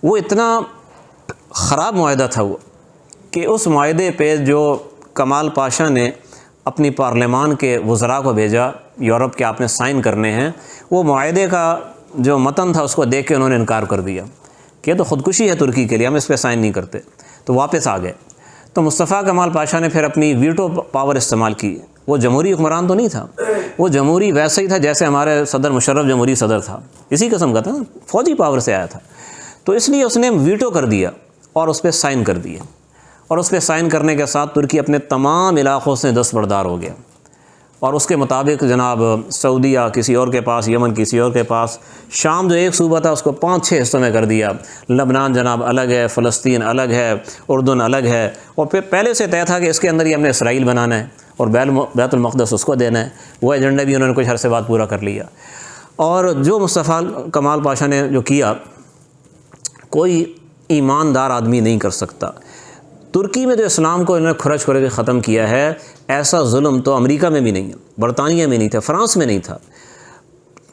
[SPEAKER 2] وہ اتنا خراب معاہدہ تھا وہ کہ اس معاہدے پہ جو کمال پاشا نے اپنی پارلیمان کے وزراء کو بھیجا یورپ کے آپ نے سائن کرنے ہیں، وہ معاہدے کا جو متن تھا اس کو دیکھ کے انہوں نے انکار کر دیا کہ یہ تو خودکشی ہے ترکی کے لیے، ہم اس پہ سائن نہیں کرتے، تو واپس آ گئے۔ تو مصطفیٰ کمال پاشا نے پھر اپنی ویٹو پاور استعمال کی۔ وہ جمہوری حکمران تو نہیں تھا، وہ جمہوری ویسے ہی تھا جیسے ہمارے صدر مشرف جمہوری صدر تھا، اسی قسم کا تھا، فوجی پاور سے آیا تھا، تو اس لیے اس نے ویٹو کر دیا اور اس پہ سائن کر دیے، اور اس پہ سائن کرنے کے ساتھ ترکی اپنے تمام علاقوں سے دستبردار ہو گیا، اور اس کے مطابق جناب سعودیہ کسی اور کے پاس، یمن کسی اور کے پاس، شام جو ایک صوبہ تھا اس کو 5-6 حصوں میں کر دیا، لبنان جناب الگ ہے، فلسطین الگ ہے، اردن الگ ہے، اور پھر پہلے سے طے تھا کہ اس کے اندر ہی ہم نے اسرائیل بنانا ہے اور بیت المقدس اس کو دینا ہے۔ وہ ایجنڈا بھی انہوں نے کچھ عرصے بعد پورا کر لیا۔ اور جو مصطفیٰ کمال پاشا نے جو کیا، کوئی ایماندار آدمی نہیں کر سکتا۔ ترکی میں جو اسلام کو انہوں نے کھرچ کے ختم کیا ہے، ایسا ظلم تو امریکہ میں بھی نہیں ہے، برطانیہ میں نہیں تھا، فرانس میں نہیں تھا۔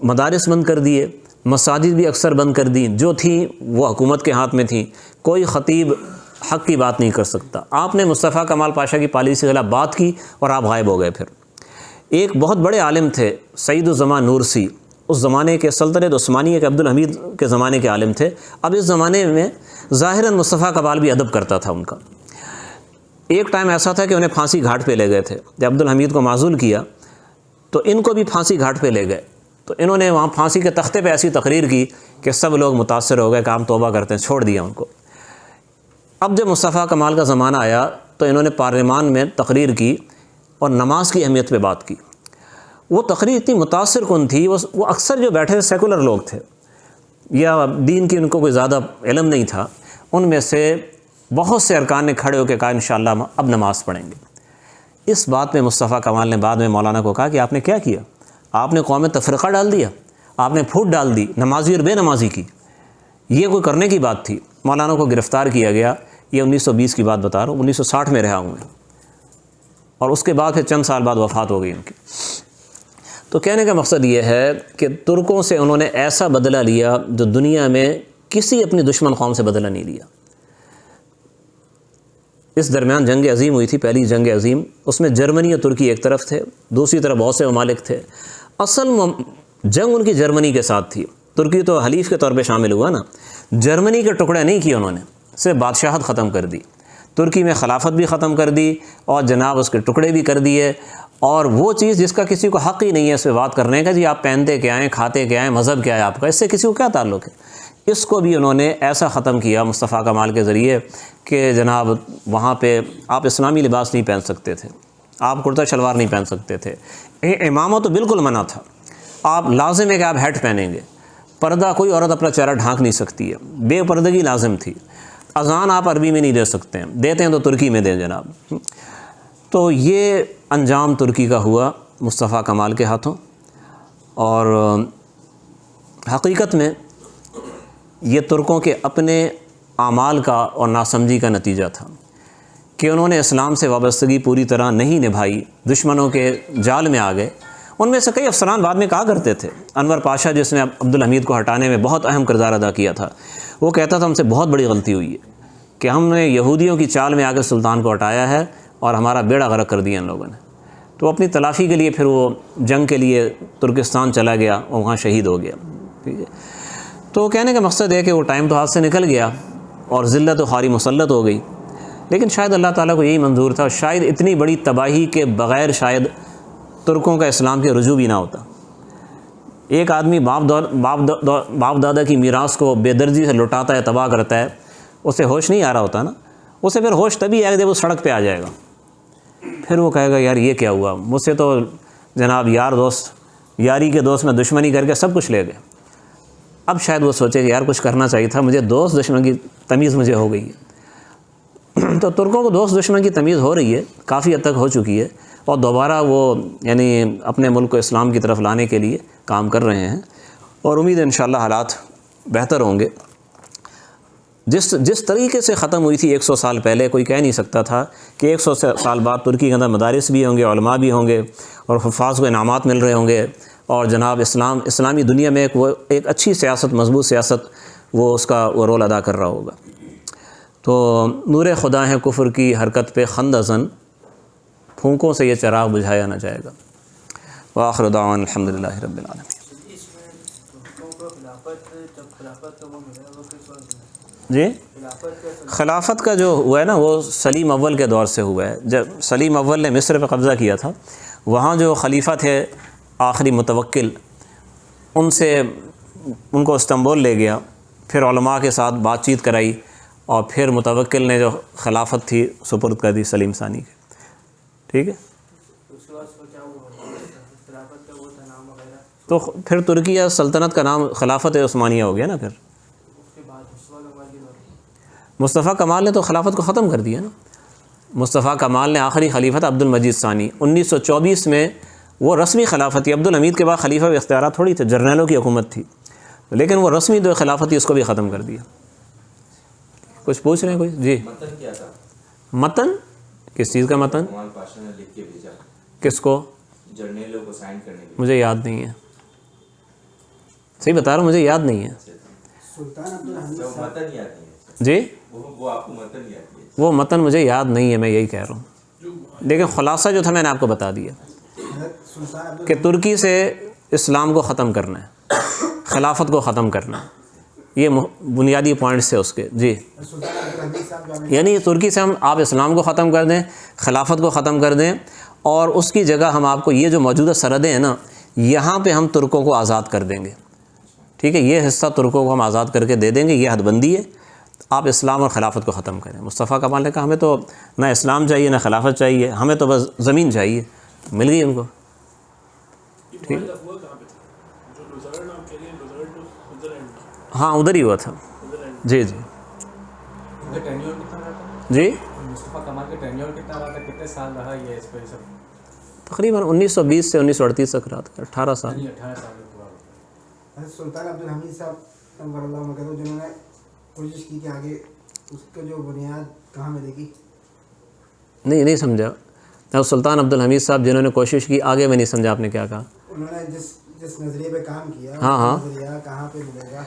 [SPEAKER 2] مدارس بند کر دیے، مساجد بھی اکثر بند کر دی، جو تھیں وہ حکومت کے ہاتھ میں تھیں، کوئی خطیب حق کی بات نہیں کر سکتا۔ آپ نے مصطفیٰ کمال پاشا کی پالیسی کے خلاف بات کی اور آپ غائب ہو گئے۔ پھر ایک بہت بڑے عالم تھے سعید الزمان نورسی، اس زمانے کے سلطنت عثمانیہ کے عبدالحمید کے زمانے کے عالم تھے۔ اب اس زمانے میں ظاہراً مصطفیٰ کمال بھی ادب کرتا تھا ان کا۔ ایک ٹائم ایسا تھا کہ انہیں پھانسی گھاٹ پہ لے گئے تھے، جب عبدالحمید کو معزول کیا تو ان کو بھی پھانسی گھاٹ پہ لے گئے، تو انہوں نے وہاں پھانسی کے تختے پہ ایسی تقریر کی کہ سب لوگ متاثر ہو گئے کہ ہم توبہ کرتے ہیں، چھوڑ دیا ان کو۔ اب جب مصطفیٰ کمال کا زمانہ آیا تو انہوں نے پارلیمان میں تقریر کی اور نماز کی اہمیت پہ بات کی۔ وہ تقریر اتنی متاثر کن تھی، وہ اکثر جو بیٹھے سیکولر لوگ تھے یا دین کی ان کو کوئی زیادہ علم نہیں تھا، ان میں سے بہت سے ارکان نے کھڑے ہو کے کہا انشاءاللہ ہم اب نماز پڑھیں گے۔ اس بات میں مصطفیٰ کمال نے بعد میں مولانا کو کہا کہ آپ نے کیا کیا، آپ نے قوم میں تفرقہ ڈال دیا، آپ نے پھوٹ ڈال دی، نمازی اور بے نمازی کی، یہ کوئی کرنے کی بات تھی۔ مولانا کو گرفتار کیا گیا، یہ 1920 کی بات بتا رہا ہوں، 1960 میں رہا ہوں میں، اور اس کے بعد پھر چند سال بعد وفات ہو گئی ان کی۔ تو کہنے کا مقصد یہ ہے کہ ترکوں سے انہوں نے ایسا بدلہ لیا جو دنیا میں کسی اپنی دشمن قوم سے بدلہ نہیں لیا۔ اس درمیان جنگ عظیم ہوئی تھی، پہلی جنگ عظیم، اس میں جرمنی اور ترکی ایک طرف تھے، دوسری طرف بہت سے ممالک تھے۔ اصل جنگ ان کی جرمنی کے ساتھ تھی، ترکی تو حلیف کے طور پہ شامل ہوا نا، جرمنی کے ٹکڑے نہیں کیے انہوں نے، صرف بادشاہت ختم کر دی، ترکی میں خلافت بھی ختم کر دی اور جناب اس کے ٹکڑے بھی کر دیے، اور وہ چیز جس کا کسی کو حق ہی نہیں ہے اس پہ بات کرنے کا، جی آپ پہنتے کیا ہیں، کھاتے کیا ہیں، مذہب کیا ہے آپ کا، اس سے کسی کو کیا تعلق ہے، اس کو بھی انہوں نے ایسا ختم کیا مصطفیٰ کمال کے ذریعے کہ جناب وہاں پہ آپ اسلامی لباس نہیں پہن سکتے تھے، آپ کرتا شلوار نہیں پہن سکتے تھے. امامہ تو بالکل منع تھا. آپ لازم ہے کہ آپ ہیٹ پہنیں گے. پردہ کوئی عورت اپنا چہرہ ڈھانک نہیں سکتی ہے, بے پردگی لازم تھی. اذان آپ عربی میں نہیں دے سکتے ہیں, دیتے ہیں تو ترکی میں دیں جناب. تو یہ انجام ترکی کا ہوا مصطفیٰ کمال کے ہاتھوں. اور حقیقت میں یہ ترکوں کے اپنے اعمال کا اور ناسمجھی کا نتیجہ تھا کہ انہوں نے اسلام سے وابستگی پوری طرح نہیں نبھائی, دشمنوں کے جال میں آ گئے. ان میں سے کئی افسران بعد میں کہا کرتے تھے. انور پاشا جس نے عبدالحمید کو ہٹانے میں بہت اہم کردار ادا کیا تھا, وہ کہتا تھا ہم سے بہت بڑی غلطی ہوئی ہے کہ ہم نے یہودیوں کی چال میں آ کے سلطان کو ہٹایا ہے اور ہمارا بیڑا غرق کر دیا ان لوگوں نے. تو اپنی تلافی کے لیے پھر وہ جنگ کے لیے ترکستان چلا گیا اور وہاں شہید ہو گیا. ٹھیک ہے, تو کہنے کا مقصد ہے کہ وہ ٹائم تو ہاتھ سے نکل گیا اور ذلت و خواری مسلط ہو گئی, لیکن شاید اللہ تعالیٰ کو یہی منظور تھا. شاید اتنی بڑی تباہی کے بغیر شاید ترکوں کا اسلام کے رجوع بھی نہ ہوتا. ایک آدمی باپ دادا کی میراث کو بے دردی سے لٹاتا ہے, تباہ کرتا ہے, اسے ہوش نہیں آ رہا ہوتا نا. اسے پھر ہوش تبھی آئے گا جب وہ سڑک پہ آ جائے گا. پھر وہ کہے گا یار یہ کیا ہوا, مجھ سے تو جناب یار دوست, یاری کے دوست میں دشمنی کر کے سب کچھ لے گئے. اب شاید وہ سوچے کہ یار کچھ کرنا چاہیے تھا, مجھے دوست دشمن کی تمیز مجھے ہو گئی ہے. تو ترکوں کو دوست دشمن کی تمیز ہو رہی ہے, کافی حد تک ہو چکی ہے, اور دوبارہ وہ یعنی اپنے ملک کو اسلام کی طرف لانے کے لیے کام کر رہے ہیں. اور امید ہے انشاءاللہ حالات بہتر ہوں گے. جس طریقے سے ختم ہوئی تھی 100 سال پہلے, کوئی کہہ نہیں سکتا تھا کہ 100 سال بعد ترکی کے اندر مدارس بھی ہوں گے, علماء بھی ہوں گے, اور حفاظ کو انعامات مل رہے ہوں گے, اور جناب اسلامی دنیا میں ایک اچھی سیاست, مضبوط سیاست, وہ اس کا وہ رول ادا کر رہا ہوگا. تو نور خدا ہے کفر کی حرکت پہ خندہ زن, پھونکوں سے یہ چراغ بجھایا نہ جائے گا. وآخر دعوانا الحمدللہ رب العالمین. جی, خلافت کا جو ہوا ہے نا وہ سلیم اول کے دور سے ہوا ہے. جب سلیم اول نے مصر پہ قبضہ کیا تھا, وہاں جو خلیفہ تھے آخری متوکل, ان کو استنبول لے گیا, پھر علماء کے ساتھ بات چیت کرائی, اور پھر متوکل نے جو خلافت تھی سپرد کر دی سلیم ثانی کے. ٹھیک ہے, تو پھر ترکیہ سلطنت کا نام خلافت عثمانیہ ہو گیا نا. پھر مصطفیٰ کمال نے تو خلافت کو ختم کر دیا نا. مصطفیٰ کمال نے آخری خلیفہ عبدالمجید ثانی 1924 میں وہ رسمی خلافت تھی. عبدالحمید کے بعد خلیفہ و اختیارات تھوڑی تھے, جرنیلوں کی حکومت تھی, لیکن وہ رسمی جو خلافت تھی اس کو بھی ختم کر دیا. کچھ پوچھ رہے ہیں کوئی؟ جی,
[SPEAKER 1] متن کیا تھا؟
[SPEAKER 2] متن کس چیز کا متن؟
[SPEAKER 1] کمال پاشا نے لکھ کے بھیجا
[SPEAKER 2] کس کو؟
[SPEAKER 1] جرنیلوں کو سائن کرنے کے لیے.
[SPEAKER 2] مجھے یاد نہیں ہے, صحیح بتا رہا ہوں, مجھے یاد نہیں ہے.
[SPEAKER 4] سلطان عبدالحمید
[SPEAKER 1] وہ متن یاد نہیں ہے.
[SPEAKER 2] جی,
[SPEAKER 1] وہ آپ کو متن یاد نہیں ہے.
[SPEAKER 2] وہ متن مجھے یاد نہیں ہے, میں یہی کہہ رہا ہوں. لیکن خلاصہ جو تھا میں نے آپ کو بتا دیا کہ ترکی سے اسلام کو ختم کرنا ہے, خلافت کو ختم کرنا ہے, یہ بنیادی پوائنٹس تھے اس کے. جی, یعنی ترکی سے آپ اسلام کو ختم کر دیں, خلافت کو ختم کر دیں, اور اس کی جگہ ہم آپ کو یہ جو موجودہ سرحدیں ہیں نا, یہاں پہ ہم ترکوں کو آزاد کر دیں گے. ٹھیک ہے, یہ حصہ ترکوں کو ہم آزاد کر کے دے دیں گے, یہ حد بندی ہے, آپ اسلام اور خلافت کو ختم کریں. مصطفیٰ کمال نے کہا ہمیں تو نہ اسلام چاہیے نہ خلافت چاہیے, ہمیں تو بس زمین چاہیے. مل گئی ان کو. ٹھیک, ہاں ادھر ہی ہوا تھا. جی جی جی,
[SPEAKER 3] مصطفیٰ کمال کا ٹینیور کتنا رہا تھا, کتنے سال رہا یہ اس پہ سب؟
[SPEAKER 2] تقریباً 1920 سے 1938 تک رہا تھا, 18 سال.
[SPEAKER 3] 18 سال ہوا.
[SPEAKER 4] سلطان عبدالحمید صاحب نمبر اللہ مکرم, جنہوں نے کوشش کی کہ آگے اس کا جو بنیاد کہاں ملے گی.
[SPEAKER 2] نہیں سمجھا. سلطان عبدالحمید صاحب جنہوں نے کوشش کی, آگے میں نہیں سمجھا آپ نے کیا کہا.
[SPEAKER 4] انہوں نے جس نظریے پہ کام کیا,
[SPEAKER 2] ہاں,
[SPEAKER 4] نظریہ کہاں پہ ملے گا,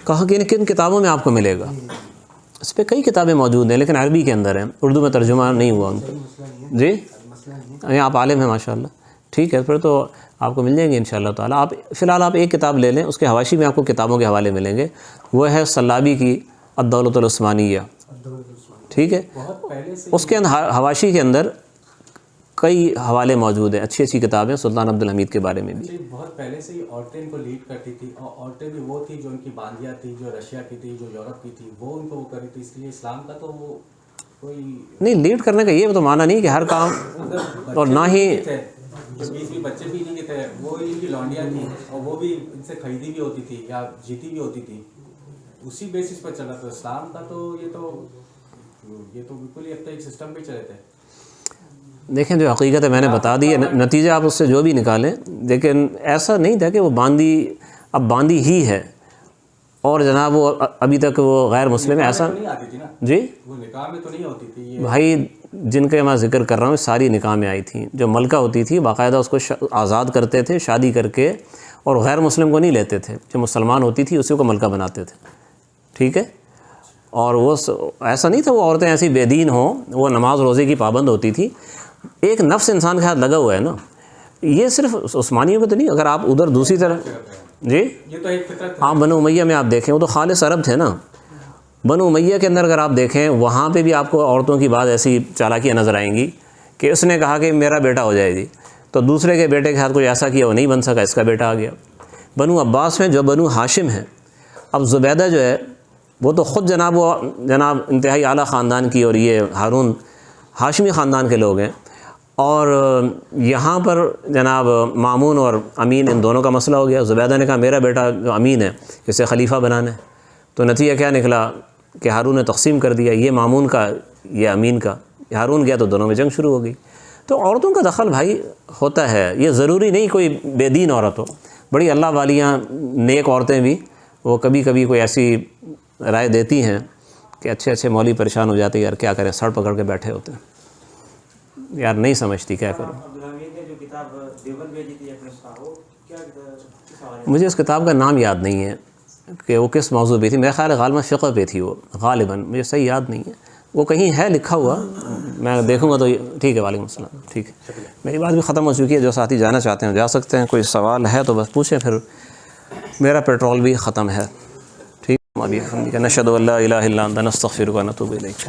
[SPEAKER 2] کہا کہ کن کتابوں میں آپ کو ملے گا. اس پہ کئی کتابیں موجود ہیں لیکن عربی کے اندر ہیں, اردو میں ترجمہ نہیں ہوا ان کا. جی, آپ عالم ہیں ماشاء اللہ. ٹھیک ہے, پھر تو آپ کو مل جائیں گے انشاءاللہ تعالیٰ. آپ فی الحال آپ ایک کتاب لے لیں, اس کے حواشی میں آپ کو کتابوں کے حوالے ملیں گے. وہ ہے سلابی کی الدولۃ العثمانیہ. ٹھیک ہے, اس کے اندر حواشی کے اندر کئی حوالے موجود ہیں, اچھی اچھی کتابیں سلطان عبدالحمید کے بارے میں بھی.
[SPEAKER 3] بہت پہلے سے ہی عورتیں ان کو لیڈ کرتی تھی, اور عورتیں بھی وہ تھی جو ان کی باندھیاں تھی, جو رشیا کی تھی, جو یورپ کی تھی, وہ ان کو وہ کری تھی. اس لیے اسلام کا تو وہ
[SPEAKER 2] نہیں لیڈ کرنے کا یہ تو معنی نہیں کہ ہر کام، اور نہ ہی
[SPEAKER 3] 20 بچے بھی نہیں تھے، وہ ان کی لانڈیاں تھیں اور وہ بھی ان سے خریدی بھی ہوتی تھی یا جیتی بھی ہوتی تھی، اسی بیسس پر چلا تھا اسلام کا. تو یہ تو بالکل ہی ایک سسٹم پہ چلے تھے.
[SPEAKER 2] دیکھیں جو حقیقت ہے میں نے بتا دی ہے، نتیجہ آپ اس سے جو بھی نکالیں، لیکن ایسا نہیں تھا کہ وہ باندی اب باندی ہی ہے اور جناب وہ ابھی تک وہ غیر مسلم ہے، ایسا
[SPEAKER 3] نہیں آتی تھی نا
[SPEAKER 2] جی.
[SPEAKER 3] وہ نکاح میں تو نہیں ہوتی تھی.
[SPEAKER 2] بھائی جن کے میں ذکر کر رہا ہوں ساری نکاح میں آئی تھیں. جو ملکہ ہوتی تھی باقاعدہ اس کو آزاد کرتے تھے شادی کر کے، اور غیر مسلم کو نہیں لیتے تھے. جو مسلمان ہوتی تھی اسی کو ملکہ بناتے تھے. ٹھیک ہے. اور وہ ایسا نہیں تھا وہ عورتیں ایسی بے دین ہوں، وہ نماز روزے کی پابند ہوتی تھی. ایک نفس انسان کے ہاتھ لگا ہوا ہے نا. یہ صرف عثمانیوں کا تو نہیں، اگر آپ ادھر دوسری طرف جی
[SPEAKER 3] یہ تو ایک فطرت
[SPEAKER 2] آپ بنو امیہ میں آپ دیکھیں وہ تو خالص عرب تھے نا. بنو امیہ کے اندر اگر آپ دیکھیں وہاں پہ بھی آپ کو عورتوں کی بعض ایسی چالاکیاں نظر آئیں گی کہ اس نے کہا کہ میرا بیٹا ہو جائے گی، تو دوسرے کے بیٹے کے ساتھ کوئی ایسا کیا وہ نہیں بن سکا، اس کا بیٹا آ گیا. بنو عباس میں جو بنو ہاشم ہے، اب زبیدہ جو ہے وہ تو خود جناب انتہائی اعلیٰ خاندان کی، اور یہ ہارون ہاشمی خاندان کے لوگ ہیں. اور یہاں پر جناب مامون اور امین ان دونوں کا مسئلہ ہو گیا. زبیدہ نے کہا میرا بیٹا جو امین ہے اسے خلیفہ بنانا ہے، تو نتیجہ کیا نکلا کہ ہارون نے تقسیم کر دیا، یہ مامون کا یہ امین کا. ہارون گیا تو دونوں میں جنگ شروع ہو گئی. تو عورتوں کا دخل بھائی ہوتا ہے، یہ ضروری نہیں کوئی بے دین عورت ہو. بڑی اللہ والیاں نیک عورتیں بھی وہ کبھی کبھی کوئی ایسی رائے دیتی ہیں کہ اچھے مولوی پریشان ہو جاتے ہیں، یار کیا کریں، سر پکڑ کے بیٹھے ہوتے ہیں، یار نہیں سمجھتی کیا کروں. مجھے اس کتاب کا نام یاد نہیں ہے کہ وہ کس موضوع پہ تھی. میرا خیال ہے غالباً فقہ پہ تھی وہ، غالباً مجھے صحیح یاد نہیں ہے. وہ کہیں ہے لکھا ہوا، میں دیکھوں گا تو. ٹھیک ہے، وعلیکم السلام. ٹھیک ہے، میری بات بھی ختم ہو چکی ہے. جو ساتھی جانا چاہتے ہیں جا سکتے ہیں. کوئی سوال ہے تو بس پوچھیں، پھر میرا پیٹرول بھی ختم ہے. ٹھیک ہے، ابھی نشہد ان لا الہ الا انت نستغفرک و نتوب الیک.